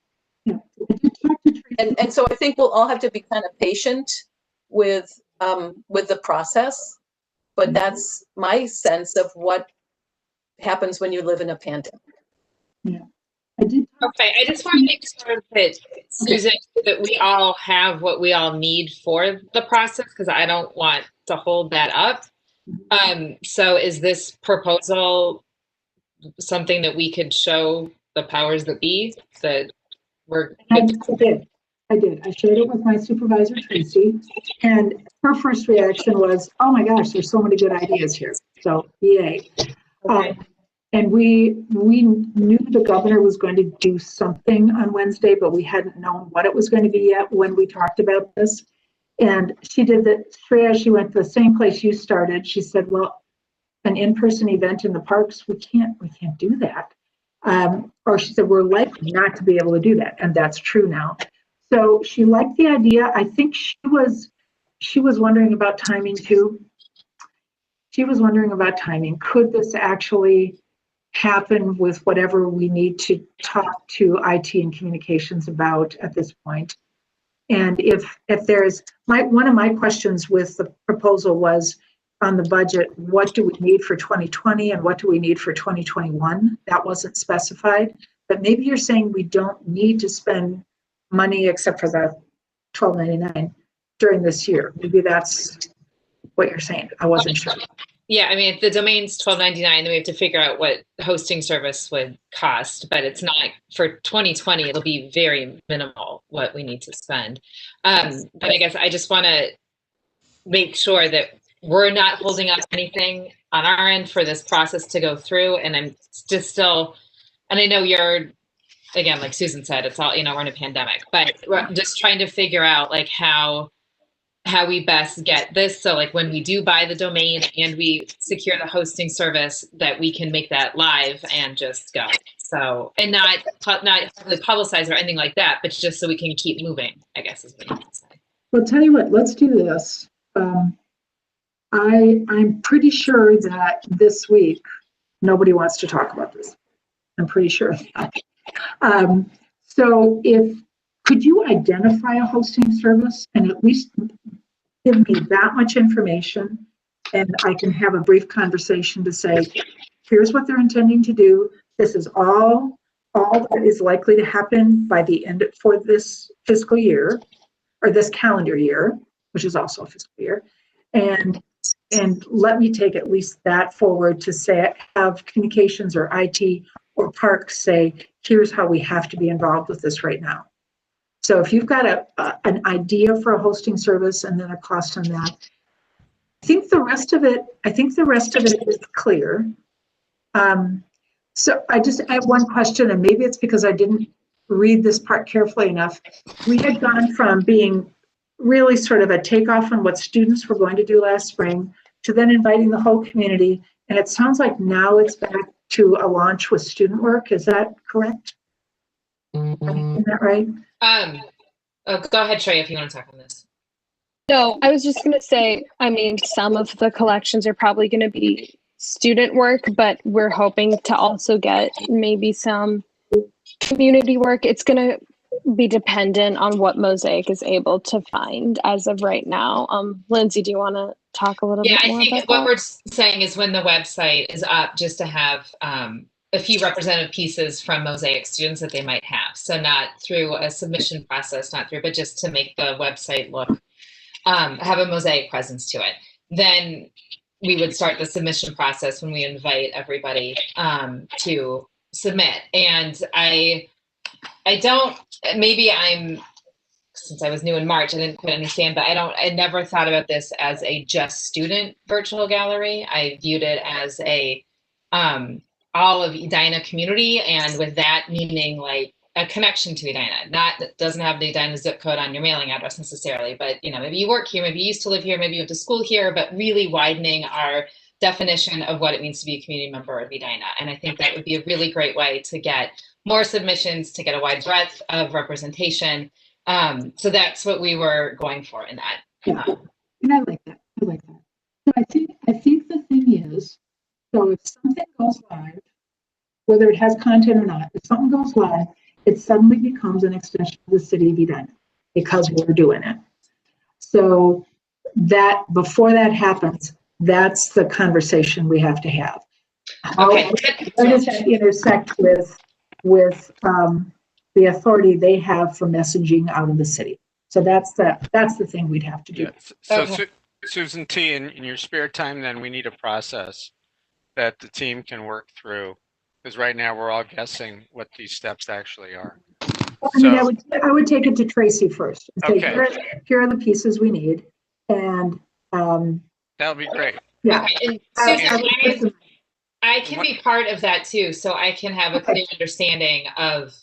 And so I think we'll all have to be kind of patient with the process. But that's my sense of what happens when you live in a pandemic. Yeah, I did. Okay, I just want to make sure that, Susan, that we all have what we all need for the process, because I don't want to hold that up. So is this proposal something that we could show the powers that be that we're? I did. I shared it with my supervisor, Tracy, and her first reaction was, oh my gosh, there's so many good ideas here. So yay. Okay. And we knew the governor was going to do something on Wednesday, but we hadn't known what it was going to be yet when we talked about this. And she did that, Shreya, she went to the same place you started. She said, well, an in-person event in the parks, we can't do that. Or she said, we're likely not to be able to do that. And that's true now. So she liked the idea. I think she was wondering about timing too. She was wondering about timing. Could this actually happen with whatever we need to talk to IT and communications about at this point? And if there's, one of my questions with the proposal was on the budget, what do we need for 2020 and what do we need for 2021? That wasn't specified, but maybe you're saying we don't need to spend money except for the $12.99 during this year. Maybe that's what you're saying. I wasn't sure. Yeah, I mean, if the domain's $12.99, then we have to figure out what the hosting service would cost, but it's not for 2020. It'll be very minimal what we need to spend. But I guess I just want to make sure that we're not holding up anything on our end for this process to go through. And I'm just still, and I know you're, again, like Susan said, it's all, we're in a pandemic, but we're just trying to figure out like how we best get this. So like when we do buy the domain and we secure the hosting service, that we can make that live and just go. So, and not really publicize or anything like that, but just so we can keep moving, I guess is what you can say. Well, tell you what, let's do this. I'm pretty sure that this week, nobody wants to talk about this. I'm pretty sure of that. So could you identify a hosting service and at least give me that much information, and I can have a brief conversation to say, here's what they're intending to do. This is all that is likely to happen by the end for this fiscal year, or this calendar year, which is also a fiscal year. And let me take at least that forward to say, have communications or IT or parks say, here's how we have to be involved with this right now. So if you've got an idea for a hosting service and then a cost on that, I think the rest of it is clear. So I have one question, and maybe it's because I didn't read this part carefully enough. We had gone from being really sort of a takeoff on what students were going to do last spring to then inviting the whole community. And it sounds like now it's back to a launch with student work. Is that correct? Is that right? Oh, go ahead, Trey, if you want to talk on this. No, I was just going to say, I mean, some of the collections are probably going to be student work, but we're hoping to also get maybe some community work. It's going to be dependent on what Mosaic is able to find as of right now. Lindsay, do you want to talk a little bit more about that? Yeah, I think what we're saying is when the website is up, just to have a few representative pieces from Mosaic students that they might have. So not through a submission process, but just to make the website look, have a Mosaic presence to it. Then we would start the submission process when we invite everybody to submit. And I don't, since I was new in March, I didn't quite understand, but I never thought about this as a just student virtual gallery. I viewed it as a all of Edina community, and with that meaning like a connection to Edina. That doesn't have the Edina zip code on your mailing address necessarily, but maybe you work here, maybe you used to live here, maybe you went to school here, but really widening our definition of what it means to be a community member of Edina. And I think that would be a really great way to get more submissions, to get a wide breadth of representation. So that's what we were going for in that. Yeah, and I like that. So I think the thing is, so if something goes live, whether it has content or not, if something goes live, it suddenly becomes an extension of the city of Edina because we're doing it. So that before that happens, that's the conversation we have to have. How does that intersect with the authority they have for messaging out of the city? So that's the thing we'd have to do. Yeah. So Susan T, in your spare time, then we need a process that the team can work through, because right now we're all guessing what these steps actually are. I would take it to Tracy first. And say, Okay. Here are the pieces we need, and that would be great. Yeah. Okay. And Susan, I can be part of that too, so I can have a clear understanding of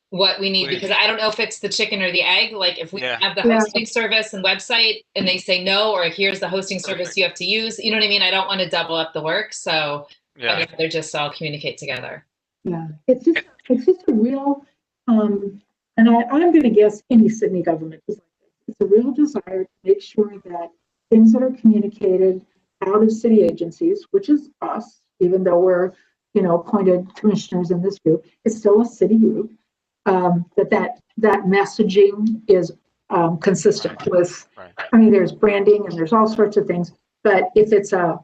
what we need, because I don't know if it's the chicken or the egg. Like if we have the hosting service and website and they say no, or here's the hosting service you have to use, you know what I mean? I don't want to double up the work. So they're just all communicate together. Yeah, it's just a real, and I'm going to guess any Sydney government is like this. It's a real desire to make sure that things that are communicated out of city agencies, which is us, even though we're, appointed commissioners in this group, it's still a city group, that messaging is consistent with, I mean, there's branding and there's all sorts of things, but if it's a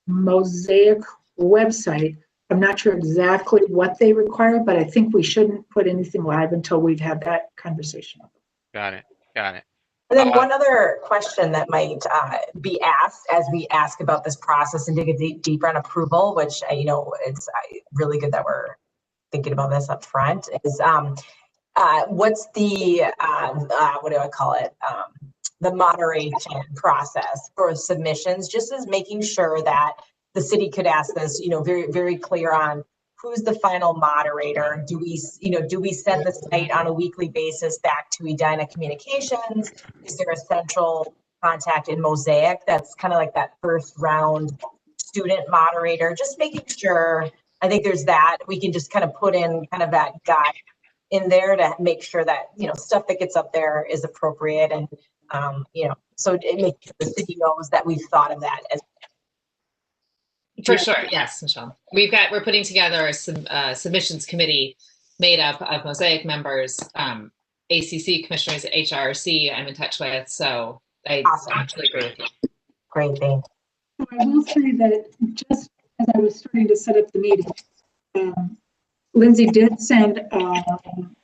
Mosaic website, I'm not sure exactly what they require, but I think we shouldn't put anything live until we've had that conversation. Got it. And then one other question that might be asked as we ask about this process and dig a deeper on approval, which, it's really good that we're thinking about this up front, is what's the, what do I call it? The moderation process for submissions, just as making sure that the city could ask this, very, very clear on who's the final moderator. Do we send the site on a weekly basis back to Edina Communications? Is there a central contact in Mosaic that's kind of like that first round student moderator? Just making sure, I think there's that. We can just kind of put in kind of that guide in there to make sure that, stuff that gets up there is appropriate. And, so it makes sure the city knows that we've thought of that as For sure, yes, Michelle. We're putting together a submissions committee made up of Mosaic members, ACC commissioners, HRC I'm in touch with. So I Awesome. actually agree with you. Great, thanks. I will say that just as I was starting to set up the meeting, Lindsay did send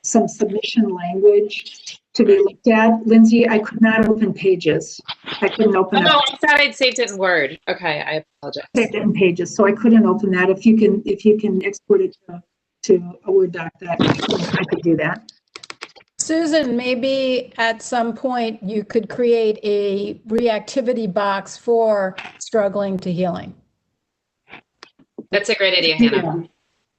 some submission language to be looked at. Lindsay, I could not open Pages. I couldn't open Oh, up I thought I'd saved it in Word. Okay, I apologize. it in Pages, so I couldn't open that. If you can export it to a Word doc, that I could do that. Susan, maybe at some point you could create a reactivity box for struggling to healing. That's a great idea, Hannah.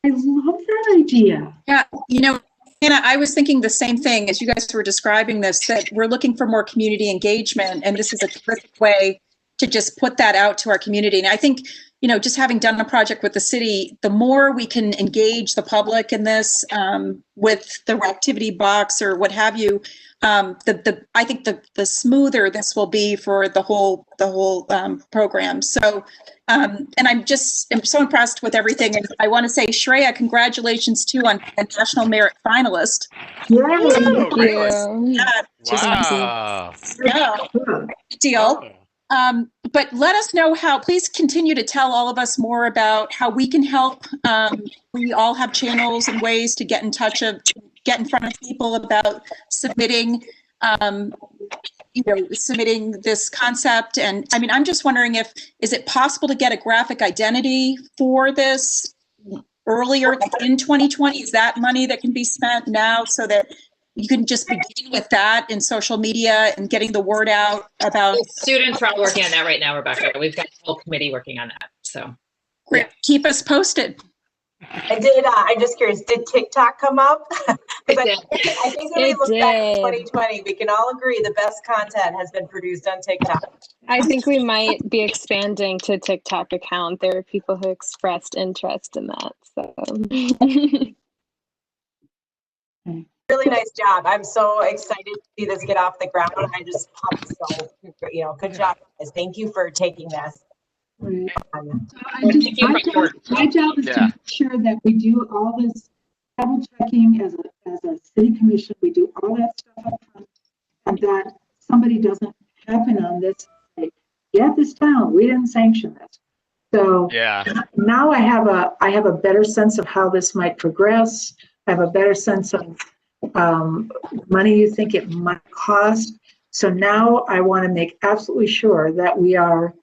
I love that idea. Yeah, you know, Hannah, I was thinking the same thing as you guys were describing this, that we're looking for more community engagement, and this is a terrific way to just put that out to our community. And I think, you know, just having done a project with the city, the more we can engage the public in this with the Rectivity Box or what have you, I think the smoother this will be for the whole program. So, and I'm so impressed with everything. And I want to say, Shreya, congratulations too on a National Merit finalist. Thank really? you. Yeah, just Wow. big deal. But let us know how, please continue to tell all of us more about how we can help. We all have channels and ways to get in touch get in front of people about submitting, submitting this concept. And I mean, I'm just wondering is it possible to get a graphic identity for this earlier, like in 2020? Is that money that can be spent now so that you can just begin with that in social media and getting the word out about? The students are all working on that right now, Rebecca. We've got a whole committee working on that. So Great. Keep us posted. I did. I'm just curious. Did TikTok come up? It I did. think when we It look back at did. 2020, we can all agree the best content has been produced on TikTok. I think we might be expanding to TikTok account. There are people who expressed interest in that. So Really nice job. I'm so excited to see this get off the ground. I just pumped. So, good job, guys. Thank you for taking this. Right. Thank you for your work. My job is to make sure that we do all this double checking as a city commission. We do all that stuff up front, and that somebody doesn't happen on this. Like, get this down. We didn't sanction this. So now I have a better sense of how this might progress. I have a better sense of money you think it might cost. So now I want to make absolutely sure that we are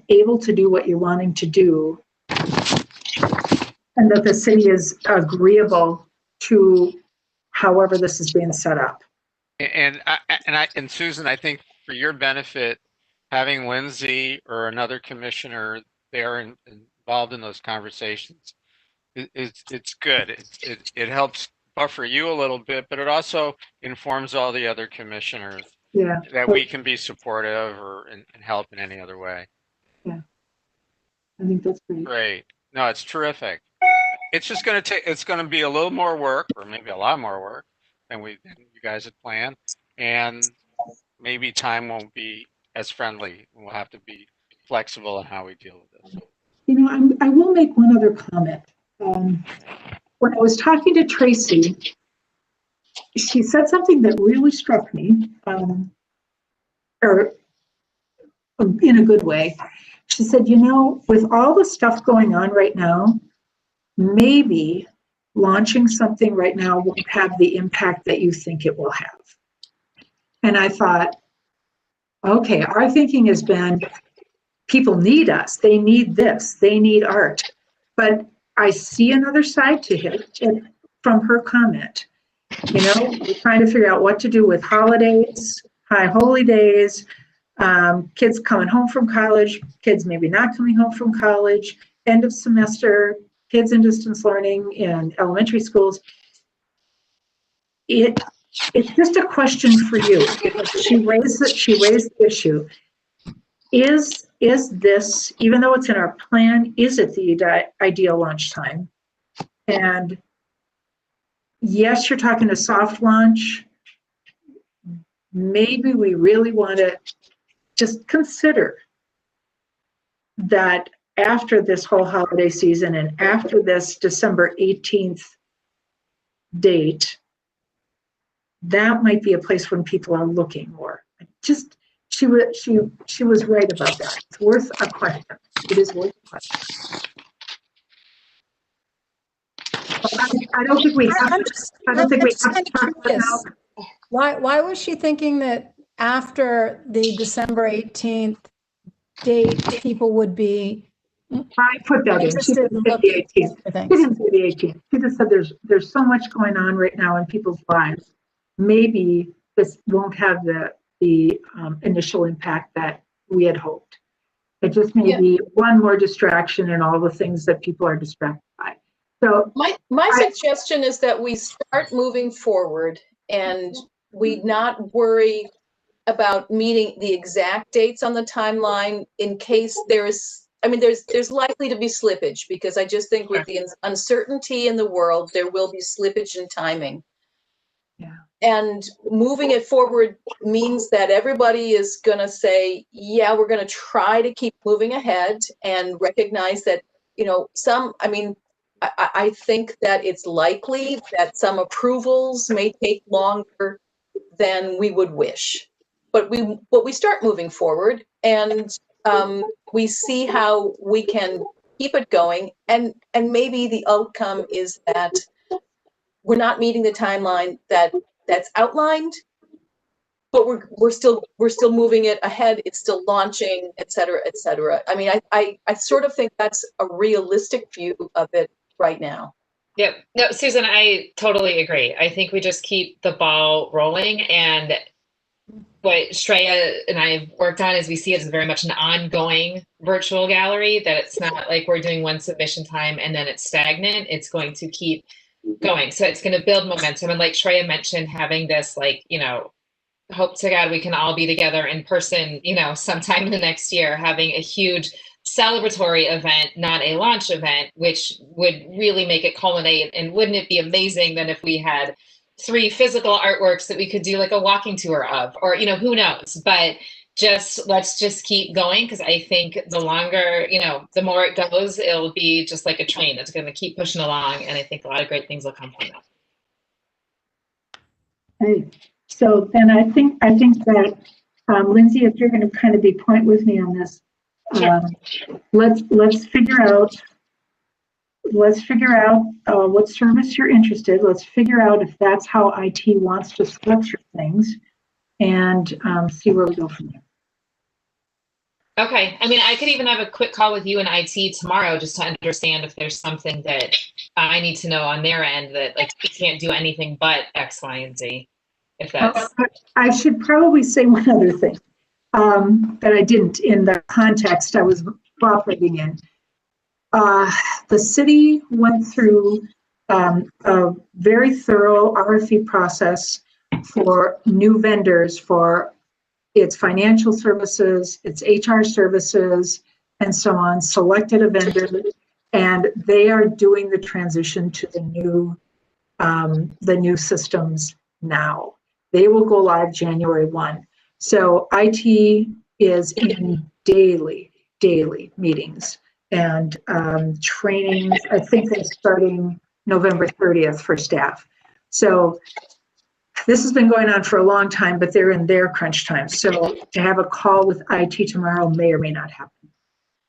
able to do what you're wanting to do, and that the city is agreeable to however this is being set up. And Susan, I think for your benefit, having Lindsay or another commissioner there involved in those conversations, it's good. It helps buffer you a little bit, but it also informs all the other commissioners that we can be supportive and help in any other way. Yeah, I think that's great. Great. No, it's terrific. It's just going to it's going to be a little more work, or maybe a lot more work than you guys had planned. And maybe time won't be as friendly. We'll have to be flexible in how we deal with this. You know, I will make one other comment. When I was talking to Tracy, she said something that really struck me, or in a good way. She said, you know, with all the stuff going on right now, maybe launching something right now won't have the impact that you think it will have. And I thought, okay, our thinking has been, people need us. They need this. They need art. But I see another side to it from her comment. You know, we're trying to figure out what to do with holidays, high holy days, kids coming home from college, kids maybe not coming home from college, end of semester, kids in distance learning in elementary schools. It's just a question for you. She raised the issue. Is this, even though it's in our plan, is it the ideal launch time? And yes, you're talking a soft launch. Maybe we really want to just consider that after this whole holiday season and after this December 18th date, that might be a place when people are looking more. Just, she was right about that. It's worth a question. It is worth a question. I don't think we have. I don't think we have to talk about now. Why was she thinking that after the December 18th date, people would be I put that in. She interested didn't in say the looking 18th. for She things? didn't say the 18th. She just said there's so much going on right now in people's lives. Maybe this won't have the initial impact that we had hoped. It just may be one more distraction in all the things that people are distracted by. So my suggestion is that we start moving forward and we not worry about meeting the exact dates on the timeline in case there's likely to be slippage, because I just think with the uncertainty in the world, there will be slippage in timing. Yeah. And moving it forward means that everybody is going to say, yeah, we're going to try to keep moving ahead and recognize that, I think that it's likely that some approvals may take longer than we would wish. But we start moving forward, and we see how we can keep it going, and maybe the outcome is that we're not meeting the timeline that's outlined, but we're still moving it ahead. It's still launching, et cetera, et cetera. I mean, I sort of think that's a realistic view of it right now. Yep. No, Susan, I totally agree. I think we just keep the ball rolling, and what Shreya and I have worked on is we see it as very much an ongoing virtual gallery, that it's not like we're doing one submission time and then it's stagnant. It's going to keep going. So it's going to build momentum. And like Shreya mentioned, having this, hope to God we can all be together in person, sometime in the next year, having a huge celebratory event, not a launch event, which would really make it culminate. And wouldn't it be amazing then if we had 3 physical artworks that we could do like a walking tour of, or, who knows, but let's just keep going. Cause I think the longer, the more it goes, it'll be just like a train. It's going to keep pushing along. And I think a lot of great things will come from that. hey, so then I think that, Lindsay, if you're going to kind of be point with me on this, let's figure out what service you're interested. Let's figure out if that's how IT wants to structure things, and see where we go from there. Okay. I mean, I could even have a quick call with you and IT tomorrow just to understand if there's something that I need to know on their end, that like we can't do anything but X, Y, and Z. If that's. I should probably say one other thing that I didn't in the context I was operating in. The city went through a very thorough RFP process for new vendors for its financial services, its HR services, and so on, selected a vendor, and they are doing the transition to the new systems now. They will go live January 1. So IT is in daily meetings and trainings. I think they're starting November 30th for staff. So this has been going on for a long time, but they're in their crunch time. So to have a call with IT tomorrow may or may not happen.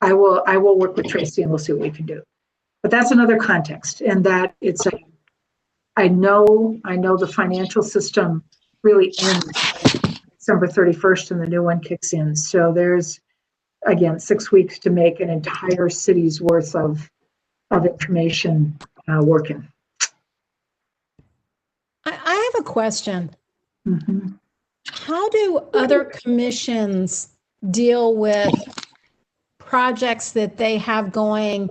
I will work with Tracy and we'll see what we can do. But that's another context, and that it's I know the financial system really ends December 31st and the new one kicks in. So there's, again, 6 weeks to make an entire city's worth of information working. I have a question. Mm-hmm. How do other commissions deal with projects that they have going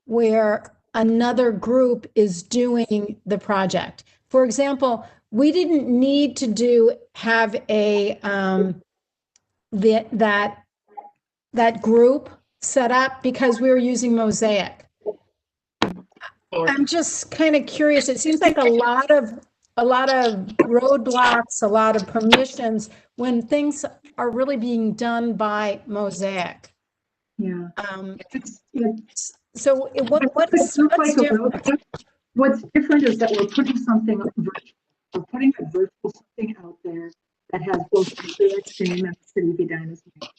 where another group is doing the project? For example, we didn't need to have a that group set up because we were using Mosaic. I'm just kind of curious. It seems like a lot of roadblocks, a lot of permissions when things are really being done by Mosaic. Yeah. So what's like different? what's different is that we're putting something virtual. We're putting a virtual something out there that has both the Mosaics name and the City of Edina's name.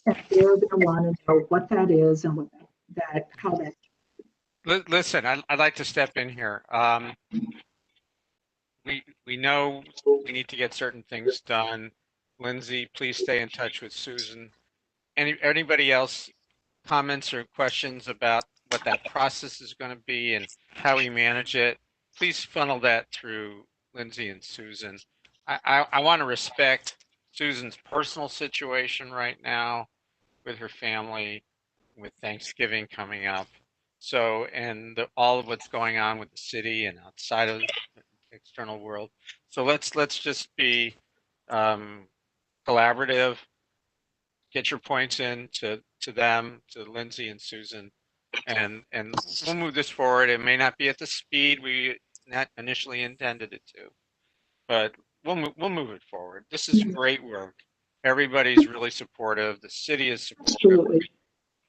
And they're going to want to know what that is and what that how that. Listen, I'd like to step in here. We know we need to get certain things done. Lindsay, please stay in touch with Susan. Anybody else comments or questions about what that process is going to be and how we manage it? Please funnel that through Lindsay and Susan. I want to respect Susan's personal situation right now with her family, with Thanksgiving coming up. So, and all of what's going on with the city and outside of the external world. So let's just be collaborative. Get your points in to them, to Lindsay and Susan, and we'll move this forward. It may not be at the speed we initially intended it to, but we'll move it forward. This is great work. Everybody's really supportive. The city is supportive. Absolutely.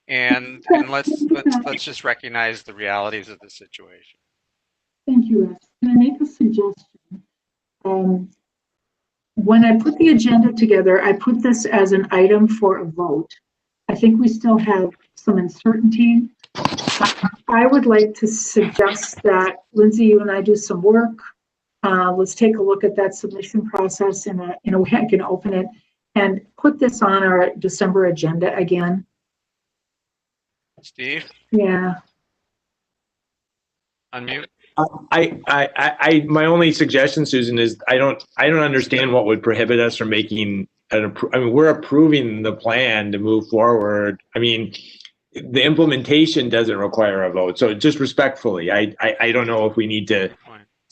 And let's just recognize the realities of the situation. Thank you, Russ. Can I make a suggestion? When I put the agenda together, I put this as an item for a vote. I think we still have some uncertainty. I would like to suggest that, Lindsay, you and I do some work. Let's take a look at that submission process in a way I can open it and put this on our December agenda again. Steve? Yeah. Unmute. My only suggestion, Susan, is I don't understand what would prohibit us from making we're approving the plan to move forward. I mean, the implementation doesn't require a vote. So just respectfully, I don't know if we need to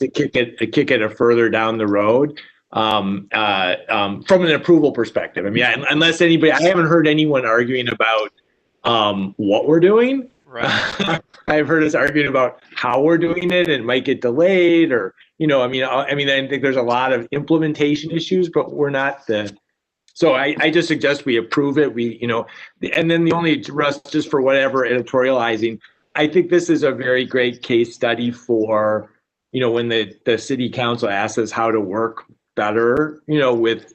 kick it further down the road from an approval perspective. I mean, unless anybody, I haven't heard anyone arguing about what we're doing. Right. I've heard us arguing about how we're doing it, and it might get delayed, or I think there's a lot of implementation issues, but we're not the. So I just suggest we approve it. And then the only, Russ, just for whatever editorializing, I think this is a very great case study for when the city council asks us how to work better, with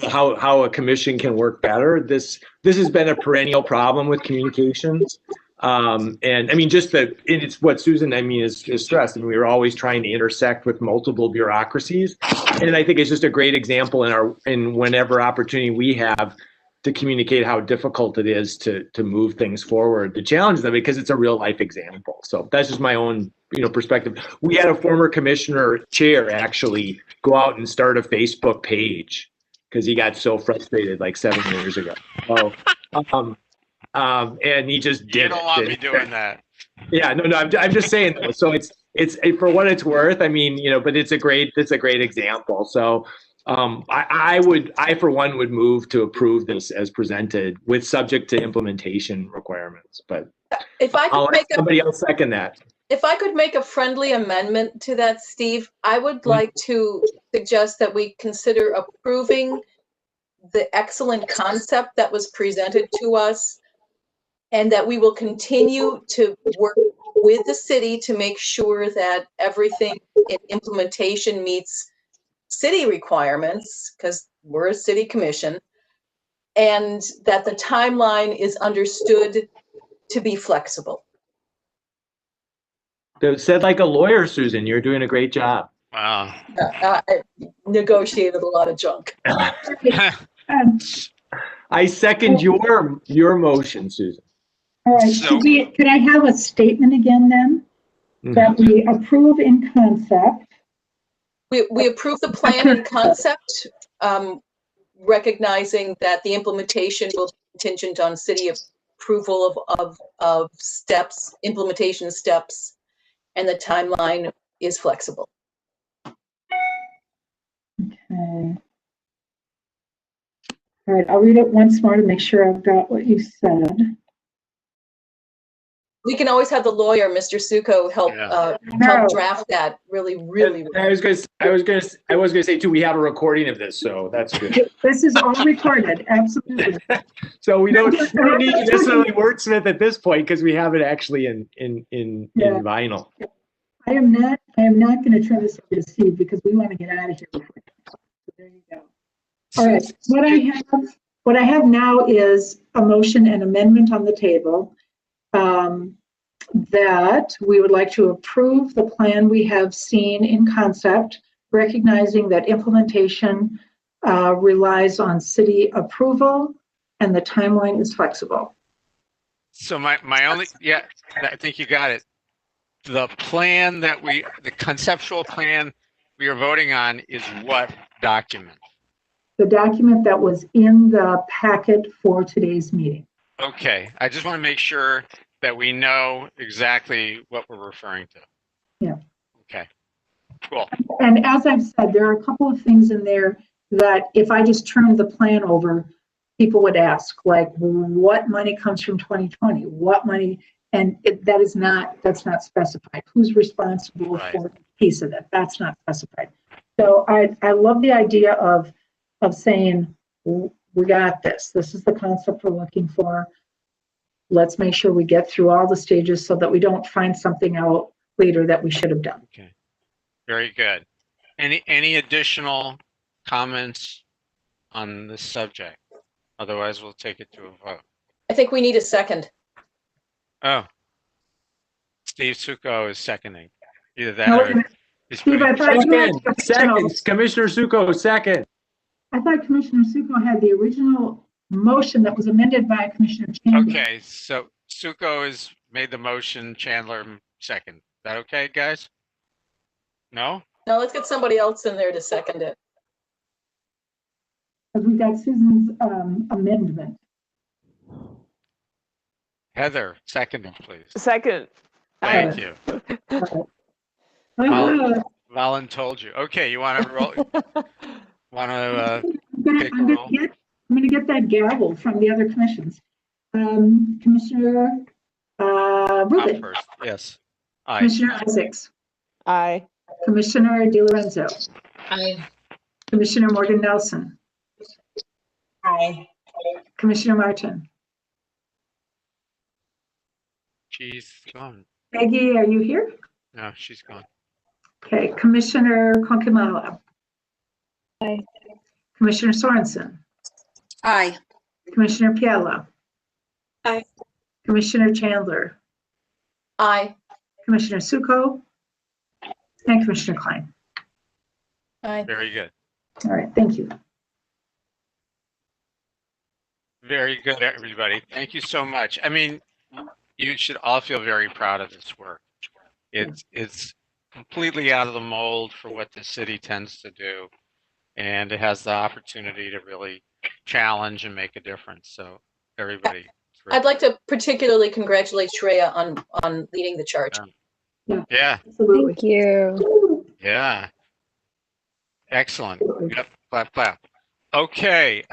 how a commission can work better. This has been a perennial problem with communications. And I mean, it's what Susan, is stressed. I mean, we were always trying to intersect with multiple bureaucracies. And I think it's just a great example in whenever opportunity we have to communicate how difficult it is to move things forward, the challenges of it, because it's a real life example. So that's just my own, perspective. We had a former commissioner chair actually go out and start a Facebook page because he got so frustrated like 7 years ago. So, and he just did. You don't want me doing that. Yeah, no, I'm just saying. So it's for what it's worth. I mean, but it's a great example. So, I for one would move to approve this as presented with subject to implementation requirements. But if I could make somebody else second that. If I could make a friendly amendment to that, Steve, I would like to suggest that we consider approving the excellent concept that was presented to us, and that we will continue to work with the city to make sure that everything in implementation meets city requirements, because we're a city commission, and that the timeline is understood to be flexible. Said like a lawyer, Susan. You're doing a great job. Wow. I negotiated a lot of junk. I second your motion, Susan. All right. Could I have a statement again then? That we approve in concept. We approve the plan in concept, recognizing that the implementation will be contingent on city approval of steps, implementation steps, and the timeline is flexible. Okay. All right, I'll read it once more to make sure I've got what you said. We can always have the lawyer, Mr. Succo, help draft that. Really. I was going to say too, we have a recording of this, so that's good. This is all recorded, absolutely. So we don't need to necessarily wordsmith at this point because we have it actually in vinyl. I am not going to turn this over to Steve because we want to get out of here. So there you go. All right. What I have now is a motion and amendment on the table that we would like to approve the plan we have seen in concept, recognizing that implementation relies on city approval and the timeline is flexible. So my only, yeah, I think you got it. The plan that the conceptual plan we are voting on is what document? The document that was in the packet for today's meeting. Okay, I just want to make sure that we know exactly what we're referring to. Yeah. Okay, cool. And as I've said, there are a couple of things in there that if I just turned the plan over, people would ask, like, what money comes from 2020? What money? And that's not specified. Who's responsible for a piece of it? That's not specified. So I love the idea of saying, we got this. This is the concept we're looking for. Let's make sure we get through all the stages so that we don't find something out later that we should have done. Okay, very good. Any additional comments on this subject? Otherwise, we'll take it to a vote. I think we need a second. Oh, Steve Suko is seconding. Either that No, or he's Steve, I thought you had Second, Commissioner Suko, second. I thought Commissioner Suko had the original motion that was amended by Commissioner Chandler. Okay, so Suko has made the motion, Chandler second. Is that okay, guys? No? Now let's get somebody else in there to second it. Because we've got Susan's amendment. Heather, seconding, please. Second. Thank you. Uh, Valen told you. Okay, you want to roll? Want to take a I'm roll? gonna get that gavel from the other commissions. Commissioner I'm Rubin, first. Yes. Aye. Commissioner Isaacs, Aye. Commissioner DiLorenzo, Aye. Commissioner Morgan Nelson, Aye. Commissioner Martin. She's gone. Peggy, are you here? No, she's gone. Okay, Commissioner Konkimala. Aye. Commissioner Sorensen, Aye. Commissioner Piella. Aye. Commissioner Chandler, Aye. Commissioner Suko, and Commissioner Klein. Aye. Very good. All right, thank you. Very good, everybody. Thank you so much. I mean, you should all feel very proud of this work. It's completely out of the mold for what the city tends to do. And it has the opportunity to really challenge and make a difference. So everybody. I'd like to particularly congratulate Shreya on leading the charge. Yeah. Absolutely. Thank you. Yeah. Excellent. Yep. Clap, clap. Okay.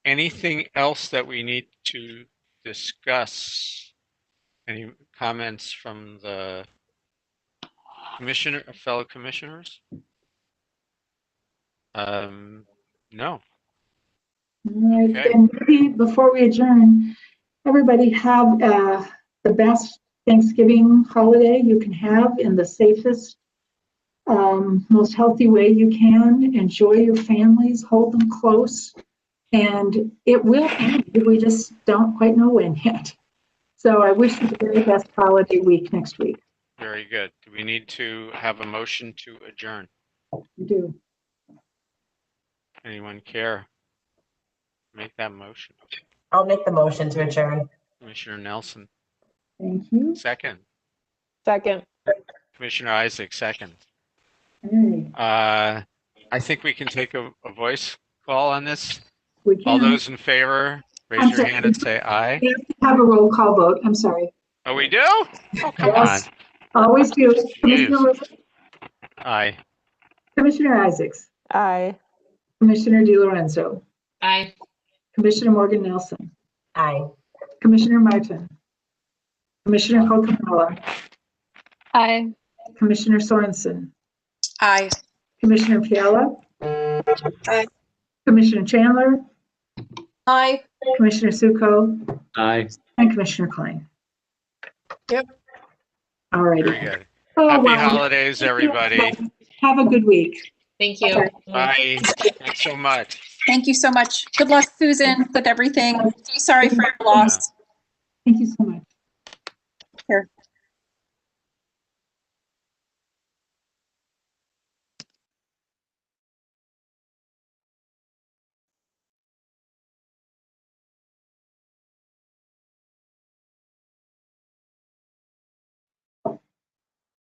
Anything else that we need to discuss? Any comments from the fellow commissioners? No. All right, Okay. then maybe before we adjourn, everybody have the best Thanksgiving holiday you can have in the safest, most healthy way you can. Enjoy your families, hold them close, and it will end. We just don't quite know when yet. So I wish you the very best holiday week next week. Very good. Do we need to have a motion to adjourn? We do. Anyone care? Make that motion. I'll make the motion to adjourn. Commissioner Nelson, Thank you. second. Second. Commissioner Isaac, second. All right. I think we can take a voice call on this. We can All those in favor, raise I'm your sorry. hand and say aye. We have to have a roll call vote. I'm sorry. Oh, we do? Oh, come on. Yes. Always do. Commissioner Rubin, Aye. Commissioner Isaacs, Aye. Commissioner DiLorenzo, Aye. Commissioner Morgan Nelson, Aye. Commissioner Martin, Commissioner Kokamala, Aye. Commissioner Sorensen, Aye. Commissioner Piella, Aye. Commissioner Chandler, Aye. Commissioner Suko, Aye. and Commissioner Klein. Yep. All righty. Very good. Oh, Happy well. holidays, everybody. Have a good week. Thank you. Okay. Bye. Thanks so much. Thank you so much. Good luck, Susan, with everything. So sorry for your loss. Thank you so much.